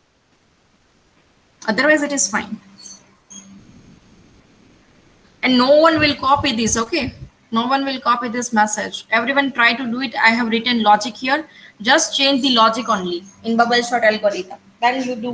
S1: Otherwise, it is fine. And no one will copy this, okay? No one will copy this message. Everyone try to do it. I have written logic here. Just change the logic only in bubble shot algorithm. Then you do.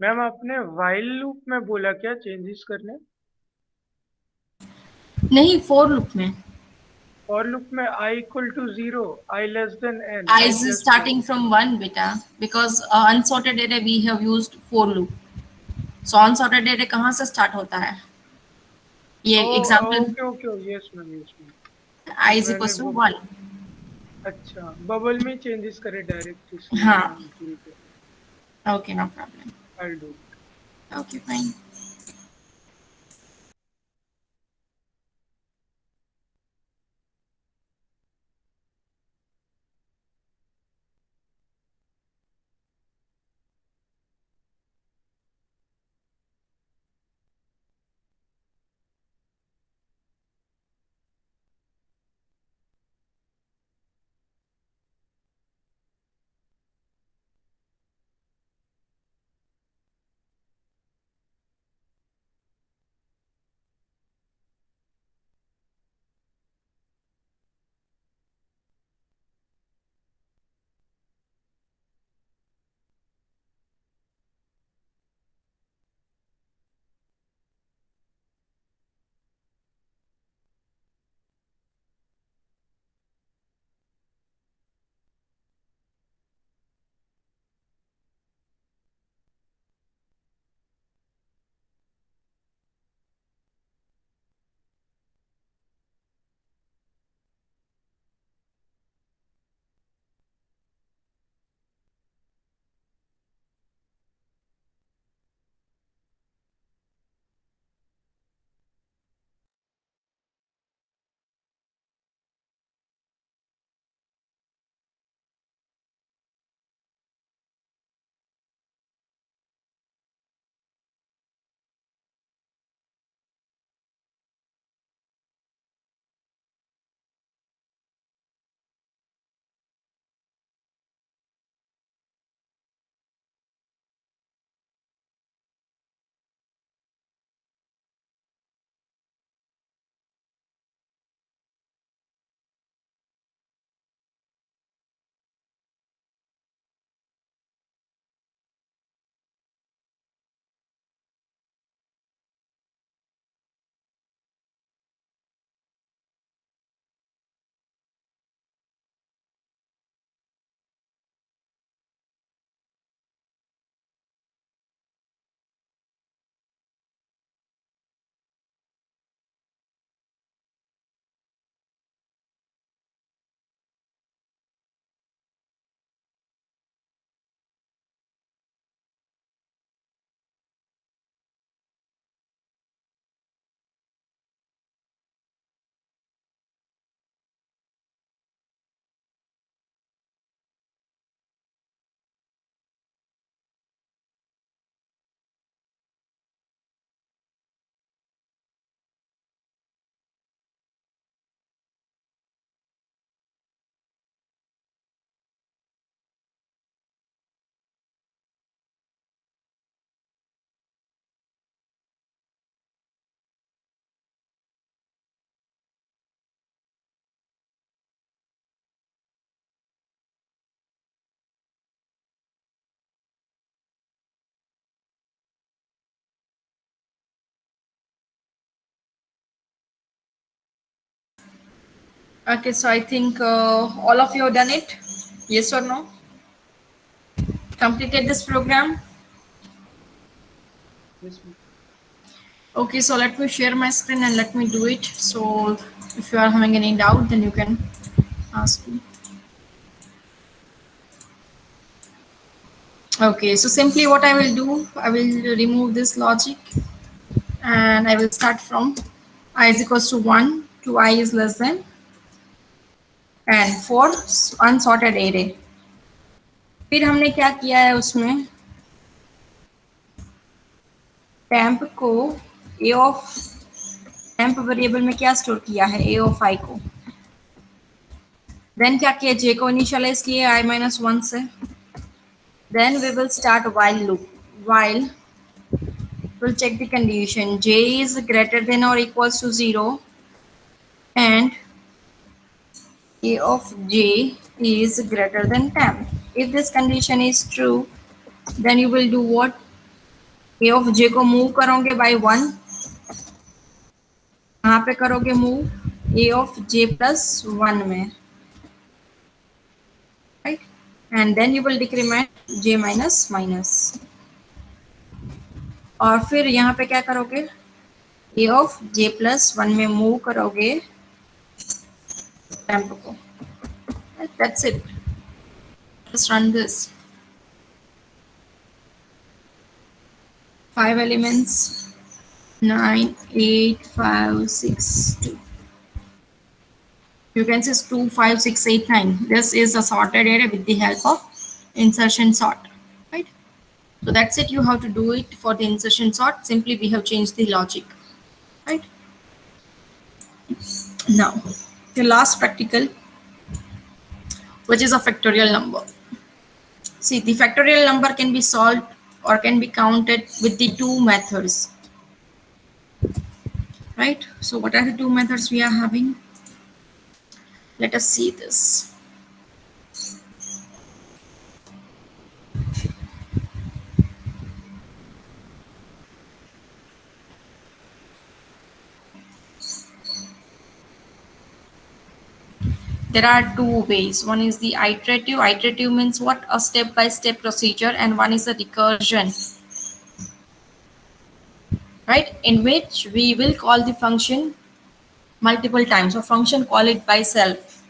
S3: Ma'am आपने while loop में बोला क्या changes करने?
S1: नहीं, for loop में
S3: और loop में I equal to 0, I less than n,
S1: I
S3: I
S1: is
S3: plus 1.
S1: starting from 1 beta, because unsorted array we have used for loop. So unsorted array कहाँ से start होता है? ये
S3: Oh,
S1: example
S3: okay, okay, yes ma'am, yes ma'am.
S1: I is
S3: मैंने
S1: equals to
S3: वो
S1: 1.
S3: अच्छा bubble में changes करे डायरेक्ट इसलिए
S1: हाँ,
S3: हाँ ठीक है.
S1: okay, no problem.
S3: I'll do.
S1: Okay, fine. Okay, so I think all of you have done it. Yes or no? Completed this program.
S3: Yes ma'am.
S1: Okay, so let me share my screen and let me do it. So if you are having any doubt, then you can ask me. Okay, so simply what I will do, I will remove this logic and I will start from I is equals to 1 to I is less than and for unsorted array. फिर हमने क्या किया है उसमें temp को a of temp variable में क्या store किया है a ऑफ I को. देन क्या किया j को इनिशियलाइज किए I माइनस 1 से. Then we will start while loop. While we'll check the condition j is greater than or equals to 0 and a of j is greater than 10. If this condition is true, then you will do what? A of J को move करोगे by 1, कहाँ पे करोगे move, A of J plus 1 में, right, and then you will decrement J minus minus, और फिर यहाँ पे क्या करोगे, ए ऑफ जे प्लस 1 में मूव करोगे टेम्प को, that's it, just run this, 5 elements, 9, 8, 5, 6, 2. You can say 2, 5, 6, 8, 9. This is a sorted array with the help of insertion sort, right? So that's it. You have to do it for the insertion sort. Simply we have changed the logic, right? Now, the last practical, which is a factorial number. See, the factorial number can be solved or can be counted with the two methods, right? So what are the two methods we are having? Let us see this. There are two ways. One is the iterative. Iterative means what? A step-by-step procedure, and one is a recursion, right? In which we will call the function multiple times, or function call it by self,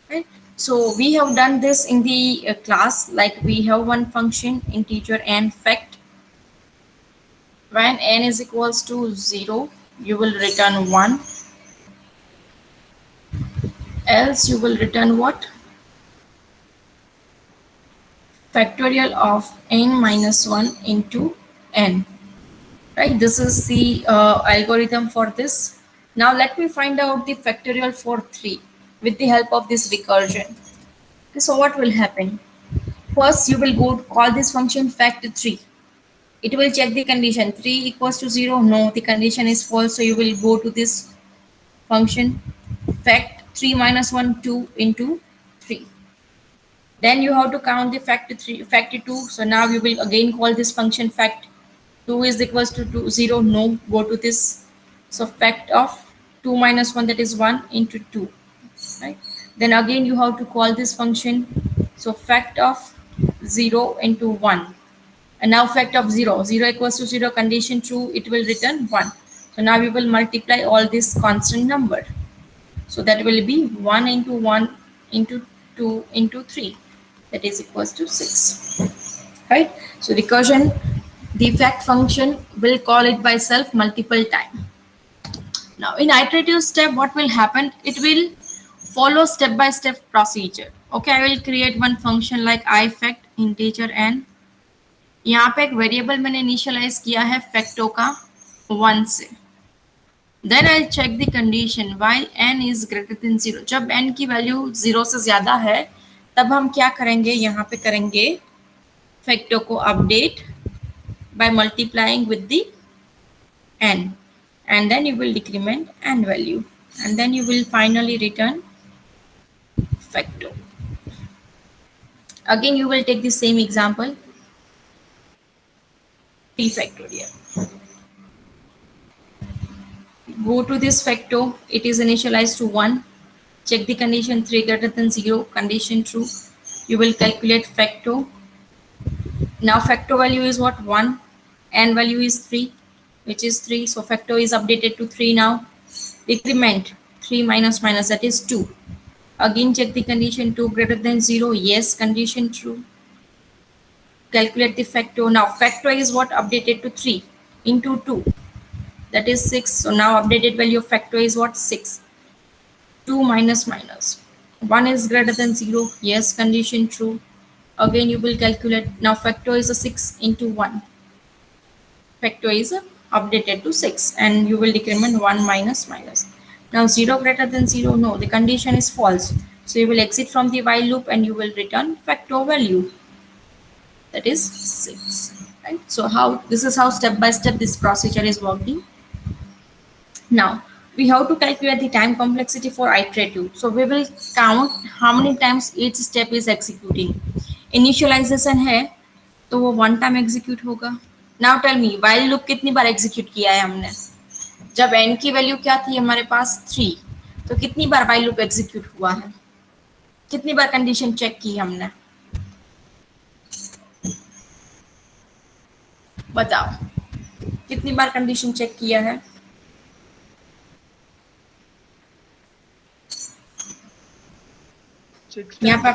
S1: right? So we have done this in the class, like we have one function integer n fact. When n is equals to 0, you will return 1, else you will return what? Factorial of n minus 1 into n, right? This is the algorithm for this. Now let me find out the factorial for 3 with the help of this recursion. Okay, so what will happen? First you will go to call this function fact3. It will check the condition 3 equals to 0. No, the condition is false, so you will go to this function fact 3 minus 1 2 into 3. Then you have to count the fact2. So now you will again call this function fact 2 is equals to 2, 0. No, go to this. So fact of 2 minus 1, that is 1 into 2, right? Then again you have to call this function. So fact of 0 into 1. And now fact of 0. 0 equals to 0, condition true, it will return 1. So now we will multiply all this constant number. So that will be 1 into 1 into 2 into 3. That is equals to 6, right? So recursion, the fact function will call it by self multiple times. Now in iterative step, what will happen? It will follow step-by-step procedure. Okay, I will create one function like I fact integer n. यहाँ पे एक variable मैंने initialise किया है facto का 1 से. Then I'll check the condition while n is greater than 0. जब n की वैल्यू 0 से ज्यादा है तब हम क्या करेंगे, यहाँ पे करेंगे फैक्टो को update by multiplying with the n, and then you will decrement n value, and then you will finally return factor. Again you will take the same example, p factorial. Go to this factor, it is initialized to 1. Check the condition 3 greater than 0, condition true. You will calculate factor. Now factor value is what? 1. N value is 3, which is 3. So factor is updated to 3 now. Decrement 3 minus minus, that is 2. Again check the condition 2 greater than 0. Yes, condition true. Calculate the factor. Now factor is what? Updated to 3 into 2. That is 6. So now updated value of factor is what? 6. 2 minus minus. 1 is greater than 0. Yes, condition true. Again you will calculate. Now factor is a 6 into 1. Factor is updated to 6, and you will decrement 1 minus minus. Now 0 greater than 0. No, the condition is false. So you will exit from the while loop and you will return factor value. That is 6. Right? So this is how step by step this procedure is working. Now we have to calculate the time complexity for iterative. So we will count how many times each step is executing. Initialization है तो वो 1 time execute होगा. Now tell me while loop कितनी बार execute किया है हमने? जब n की वैल्यू क्या थी हमारे पास 3, तो कितनी बार व्हाइल लूप एग्जीक्यूट हुआ है? कितनी बार कंडीशन चेक की हमने? बताओ कितनी बार कंडीशन चेक किया है? यहाँ पर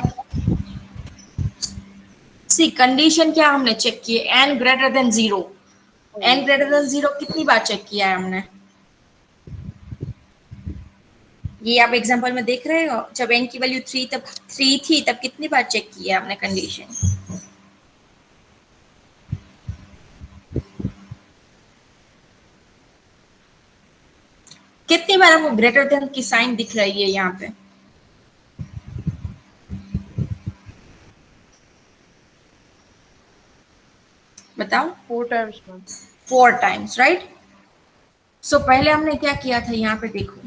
S1: सी कंडीशन क्या हमने चेक की है? n greater than 0, n greater than 0 कितनी बार चेक किया है हमने? ये आप एग्जांपल में देख रहे हो, जब n की वैल्यू 3 थी तब कितनी बार चेक किया हमने कंडीशन? कितनी बार आपको ग्रेटर देन की साइन दिख रही है यहाँ पे? बताओ।
S3: 4 times ma'am.
S1: 4 times, right? So पहले हमने क्या किया था यहाँ पे देखो,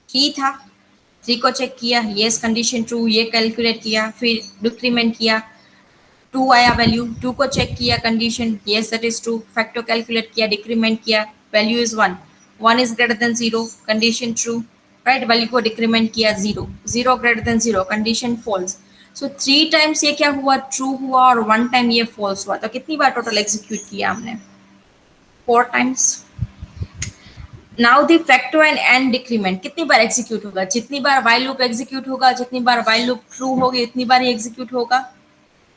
S1: 3 था, 3 को चेक किया, यस कंडीशन ट्रू, ये कैलकुलेट किया, फिर डिक्रीमेंट किया, 2 आया वैल्यू, 2 को चेक किया condition, yes that is true, factor calculate किया, डिक्रीमेंट किया, value is 1, 1 is greater than 0, condition true, right? Value को डिक्रीमेंट किया 0, 0 ग्रेटर देन 0, कंडीशन फॉल्स। सो 3 टाइम्स ये क्या हुआ? ट्रू हुआ, और 1 टाइम ये फॉल्स हुआ। तो कितनी बार टोटल एग्जीक्यूट किया हमने? 4 times. Now the factor and decrement कितनी बार एग्जीक्यूट होगा? जितनी बार व्हाइल लूप एग्जीक्यूट होगा, जितनी बार व्हाइल लूप ट्रू होगी, इतनी बार ये एग्जीक्यूट होगा,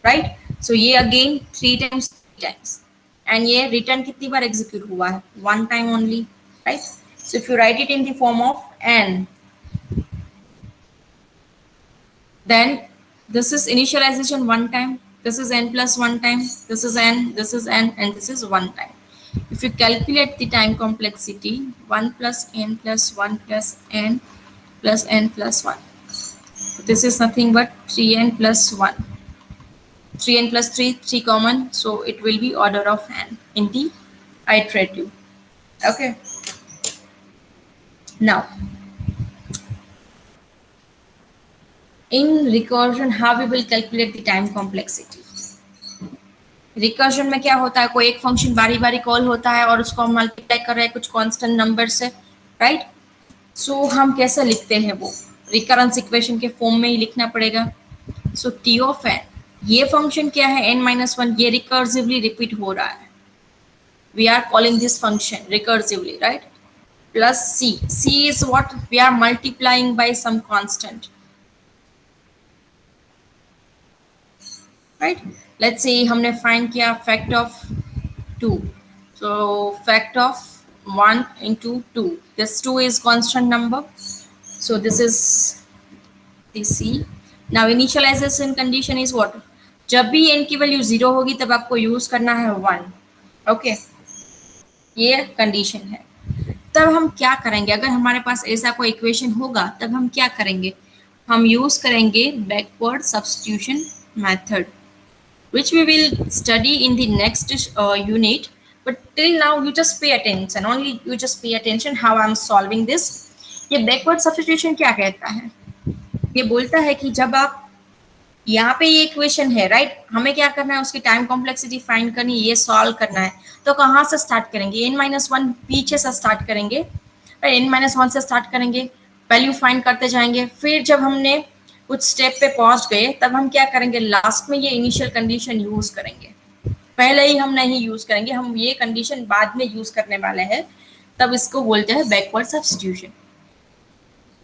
S1: राइट? सो ये अगेन 3 टाइम्स, एंड ये रिटर्न कितनी बार एग्जीक्यूट हुआ है? 1 time only, right? So if you right it in the form of n, then this is initialization 1 time, this is n plus 1 time, this is n, this is n, and this is 1 time. If you calculate the time complexity, 1 plus n plus 1 plus n plus n plus 1, this is nothing but 3n plus 1, 3n plus 3, 3 common, so it will be order of n in the iterative. Okay, now in recursion how we will calculate the time complexity? Recursion में क्या होता है, कोई एक function बारी बारी call होता है और उसको हम मल्टीप्लाई कर रहे हैं कुछ कांस्टेंट नंबर से, राइट? सो हम कैसे लिखते हैं? वो रिकरेंस इक्वेशन के फॉर्म में ही लिखना पड़ेगा। सो टी ऑफ एन, ये फंक्शन क्या है? n-1, ये रिकर्सिवली रिपीट हो रहा है, we are calling this function recursively, right? Plus C, C is what? We are multiplying by some constant, right? Let's say हमने फाइंड किया fact of 2, so fact of 1 into 2, this 2 is constant number, so this is the c. now initialization condition is what? जब भी n की value 0 होगी तब आपको use करना है 1, ओके? ये कंडीशन है। तब हम क्या करेंगे? अगर हमारे पास ऐसा कोई इक्वेशन होगा तब हम क्या करेंगे? हम यूज करेंगे backward substitution method, which we will study in the next unit, but till now you just pay attention, only you just pay attention how I'm solving this. ये backward substitution क्या कहता है? ये बोलता है कि जब आप यहाँ पे ये इक्वेशन है, राइट? हमें क्या करना है? उसकी टाइम कॉम्प्लेक्सिटी फाइंड करनी है, ये सॉल्व करना है। तो कहाँ से स्टार्ट करेंगे? n-1 पीछे से स्टार्ट करेंगे, n-1 से स्टार्ट करेंगे, वैल्यू फाइंड करते जाएंगे, फिर जब हमने कुछ स्टेप पे पहुंच गए तब हम क्या करेंगे? लास्ट में ये इनिशियल कंडीशन यूज करेंगे, पहले ही हम नहीं यूज करेंगे, हम ये कंडीशन बाद में यूज करने वाले हैं, तब इसको बोलते हैं बैकवर्ड सब्स्टिट्यूशन।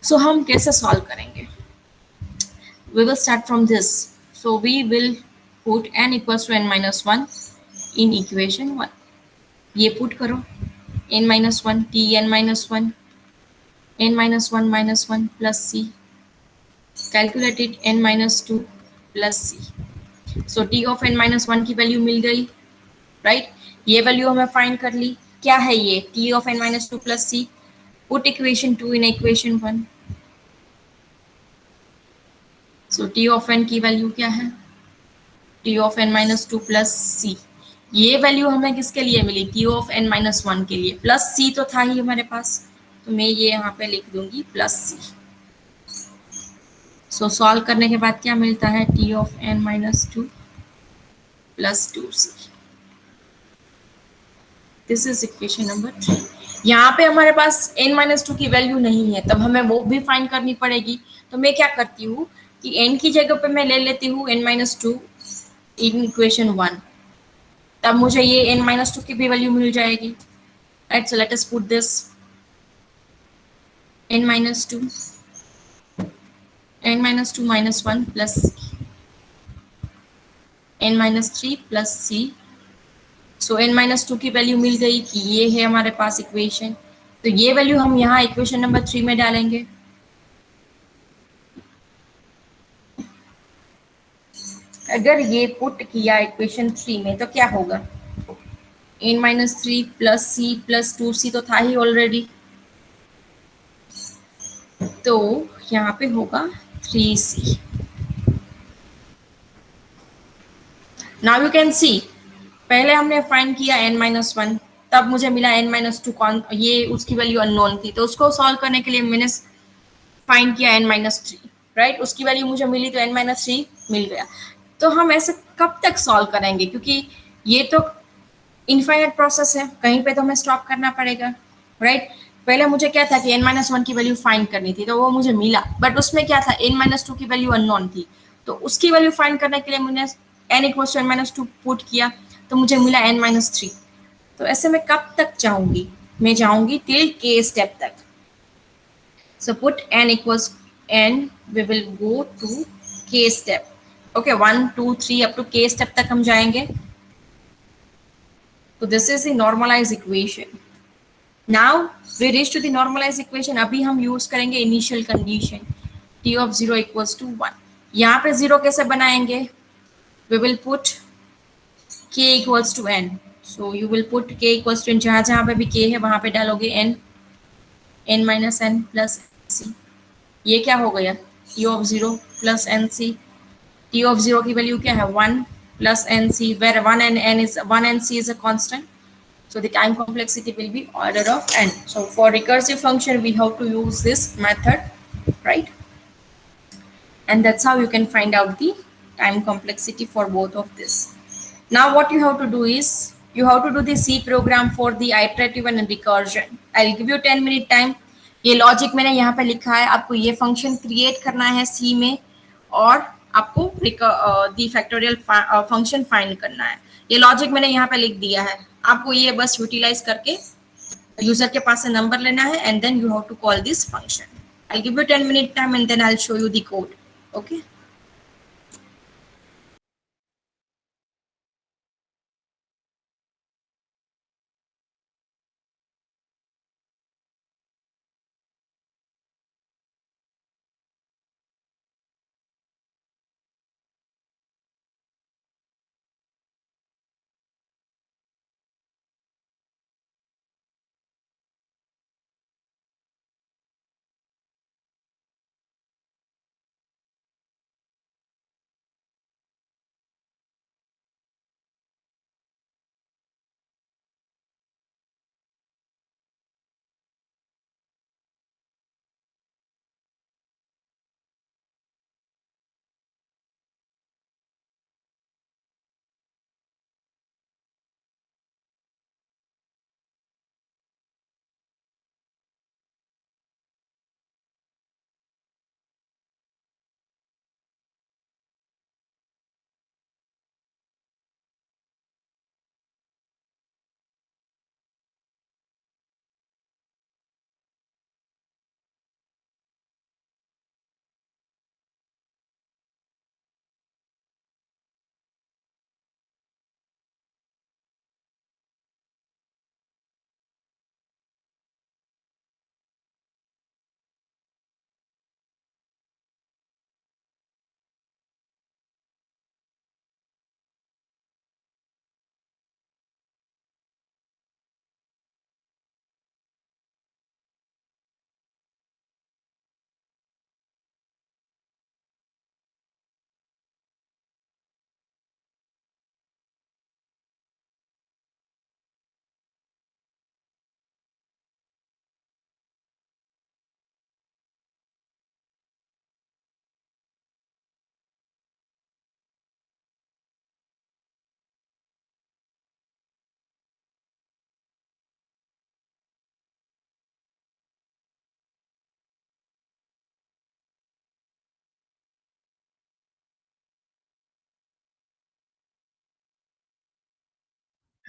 S1: सो हम कैसे सॉल्व करेंगे? we will start from this, so we will put n equals to n-1 in equation 1, ये पुट करो n-1 t n-1 n-1 minus 1 plus c, calculate it n-2 plus c, so t of n-1 की value मिल गई, right? ये value हमें find कर ली, क्या है ये? t of n-2 plus c, put equation 2 in equation 1, so t of n की value क्या है? t of n-2 plus c, ये वैल्यू हमें किसके लिए मिली? t of n-1 के लिए, प्लस c तो था ही हमारे पास, तो मैं ये यहाँ पे लिख दूंगी प्लस c। सो सॉल्व करने के बाद क्या मिलता है? t of n-2 plus 2c, this is equation number 3। यहाँ पे हमारे पास n-2 की वैल्यू नहीं है, तब हमें वो भी फाइंड करनी पड़ेगी। तो मैं क्या करती हूँ कि n की जगह पे मैं ले लेती हूँ n-2 इन इक्वेशन 1, तब मुझे ये n-2 की भी वैल्यू मिल जाएगी, right. So let us put this n-2 n-2 minus 1 plus n-3 plus c। So n-2 की वैल्यू मिल गई कि ये है हमारे पास इक्वेशन। तो ये वैल्यू हम यहाँ इक्वेशन नंबर 3 में डालेंगे। अगर ये पुट किया इक्वेशन 3 में तो क्या होगा, n-3 plus C plus 2c तो था ही ऑलरेडी, तो यहाँ पे होगा 3c। Now you can see, पहले हमने फाइंड किया n-1, तब मुझे मिला n-2 कौन, ये उसकी वैल्यू अननोन थी, तो उसको सॉल्व करने के लिए मैंने फाइंड किया n-3, राइट। उसकी वैल्यू मुझे मिली तो n-3 मिल गया। तो हम ऐसे कब तक सॉल्व करेंगे, क्योंकि ये तो इनफाइनाइट प्रोसेस है, कहीं पे तो हमें स्टॉप करना पड़ेगा, राइट। पहले मुझे क्या था कि n-1 की वैल्यू फाइंड करनी थी, तो वो मुझे मिला, बट उसमें क्या था, n-2 की वैल्यू अननोन थी, तो उसकी वैल्यू फाइंड करने के लिए मैंने n = n-2 पुट किया, तो मुझे मिला n-3। तो ऐसे में कब तक जाऊंगी, मैं जाऊंगी टिल k स्टेप तक। So put n equals n, we will go to k step. Okay, 1, 2, 3 up to k step तक हम जाएंगे। So this is the normalized equation. Now we reach to the normalized equation. अभी हम use करेंगे initial condition t of 0 equals to 1. यहाँ पे 0 कैसे बनाएंगे? We will put k equals to n. So you will put k equals to n, जहाँ जहाँ पे भी k है वहाँ पे डालोगे n, n minus n plus c। ये क्या हो गया, t of 0 plus nc। t of 0 की वैल्यू क्या है, 1 plus nc, where 1 and n is 1 and c is a constant, so the time complexity will be order of n। So for recursive function we have to use this method, right, and that's how you can find out the time complexity for both of this। Now what you have to do is you have to do the C program for the iterative and recursion। I'll give you 10-minute time। ये logic मैंने यहाँ पे लिखा है, आपको ये function create करना है C में, और आपको दी फैक्टोरियल फंक्शन फाइंड करना है। ये लॉजिक मैंने यहाँ पे लिख दिया है, आपको ये बस यूटिलाइज करके यूजर के पास से नंबर लेना है, and then you have to call this function. I'll give you 10-minute time and then I'll show you the code, okay।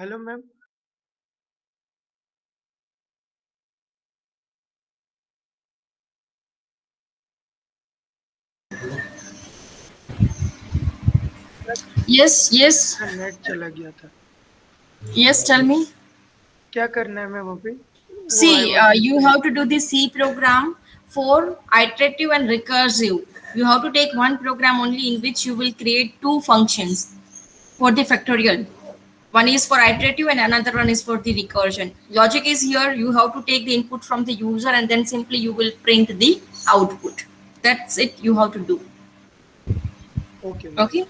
S3: Hello ma'am.
S1: Yes, yes,
S3: हाँ, नेट चला गया था।
S1: yes, tell me.
S3: क्या करना है मैम अभी? वो आई
S1: See,
S3: was
S1: you
S3: listening.
S1: have to do the C program for iterative and recursive. You have to take one program only in which you will create two functions for the factorial. One is for iterative and another one is for the recursion. Logic is here, you have to take the input from the user and then simply you will print the output. That's it, you have to do.
S3: Okay ma'am.
S1: Okay.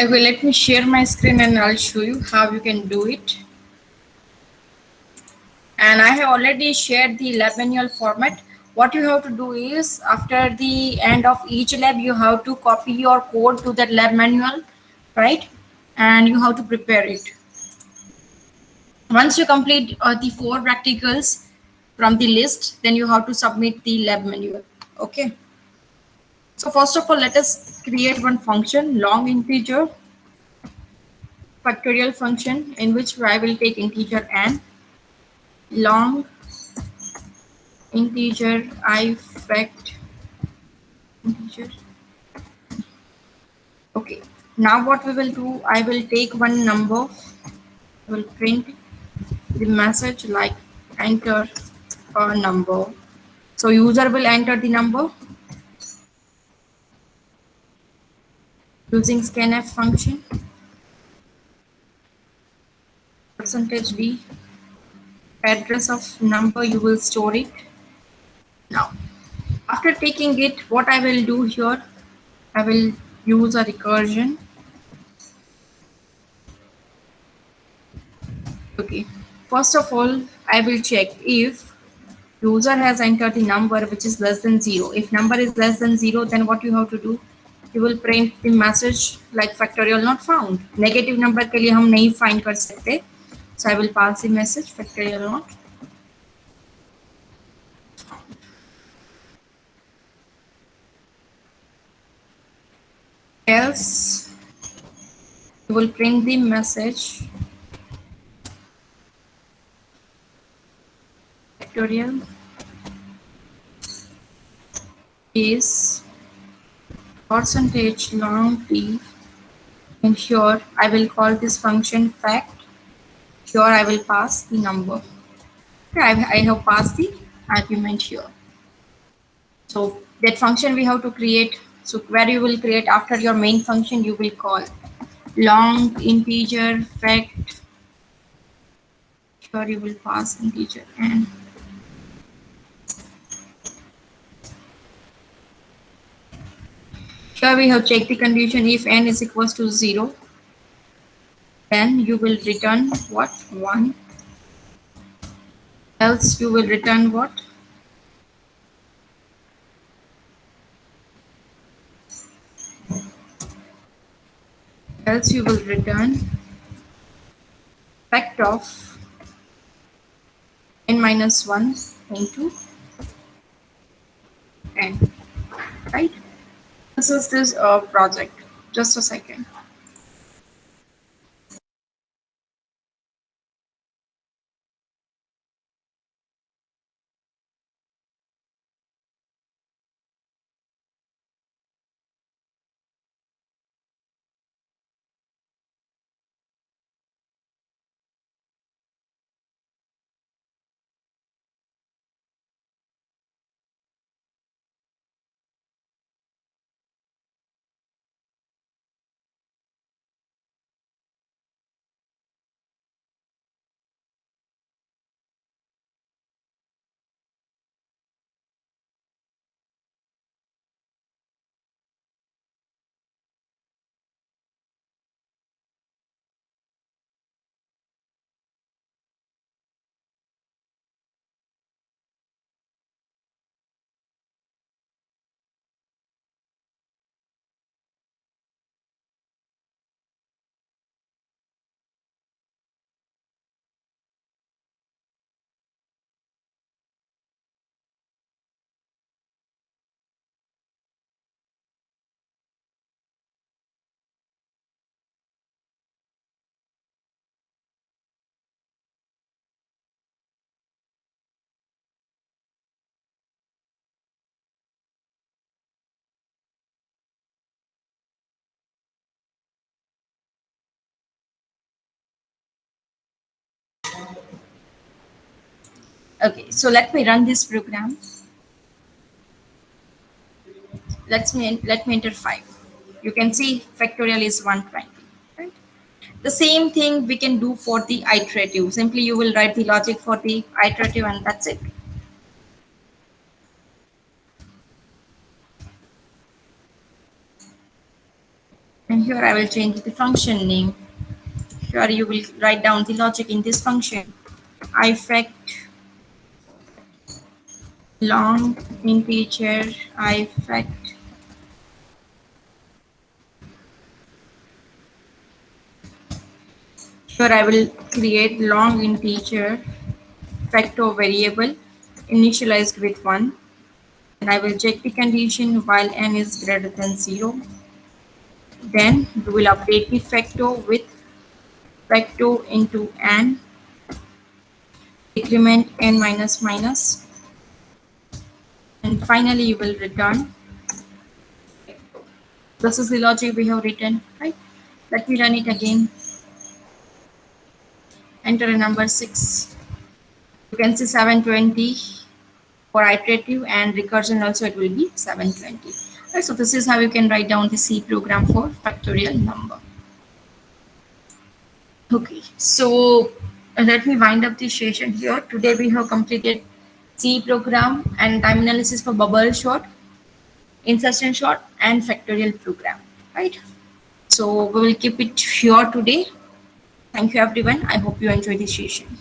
S1: Okay, let me share my screen and I'll show you how you can do it. And I have already shared the lab manual format. What you have to do is after the end of each lab, you have to copy your code to that lab manual, right? And you have to prepare it. Once you complete the 4 practicals from the list, then you have to submit the lab manual. Okay. So first of all, let us create one function, long integer factorial function, in which I will take integer n, long integer I fact integer. Okay. Now what we will do, I will take one number, I will print the message like enter a number. So user will enter the number using scanf function, percentage %d, address of number, you will store it. Now, after taking it, what I will do here, I will use a recursion. Okay. First of all, I will check if user has entered the number which is less than 0. If number is less than 0, then what you have to do? You will print the message like factorial not found. Negative number के लिए हम नहीं find कर सकते. So I will pass the message factorial not. Else, you will print the message factorial is percentage long t, and here I will call this function fact. Here I will pass the number. Okay, I have passed the argument here. So that function we have to create. So where you will create after your main function, you will call long integer fact. Here you will pass integer n. Here we have checked the condition. If n is equals to 0, then you will return what? 1. Else you will return what? Else you will return fact of n minus 1 into n, right? This is this project. Just a second. Okay, so let me run this program. Let me enter 5. You can see factorial is 120. Right? The same thing we can do for the iterative. Simply you will write the logic for the iterative and that's it. And and here I will change the function name. Here you will write down the logic in this function. I fact long integer I fact here I will create long integer factor variable initialized with 1, and I will check the condition while n is greater than 0. Then we will update the factor with factor into n, decrement n minus minus, and finally you will return. This is the logic we have written, right? Let me run it again. Enter a number 6. You can see 720 for iterative, and recursion also it will be 720. Right, so this is how you can write down the C program for factorial number. Okay, so let me wind up the session here. Today we have completed C program and time analysis for bubble sort, insertion sort, and factorial program, right? So we will keep it here today. Thank you everyone. I hope you enjoy this session.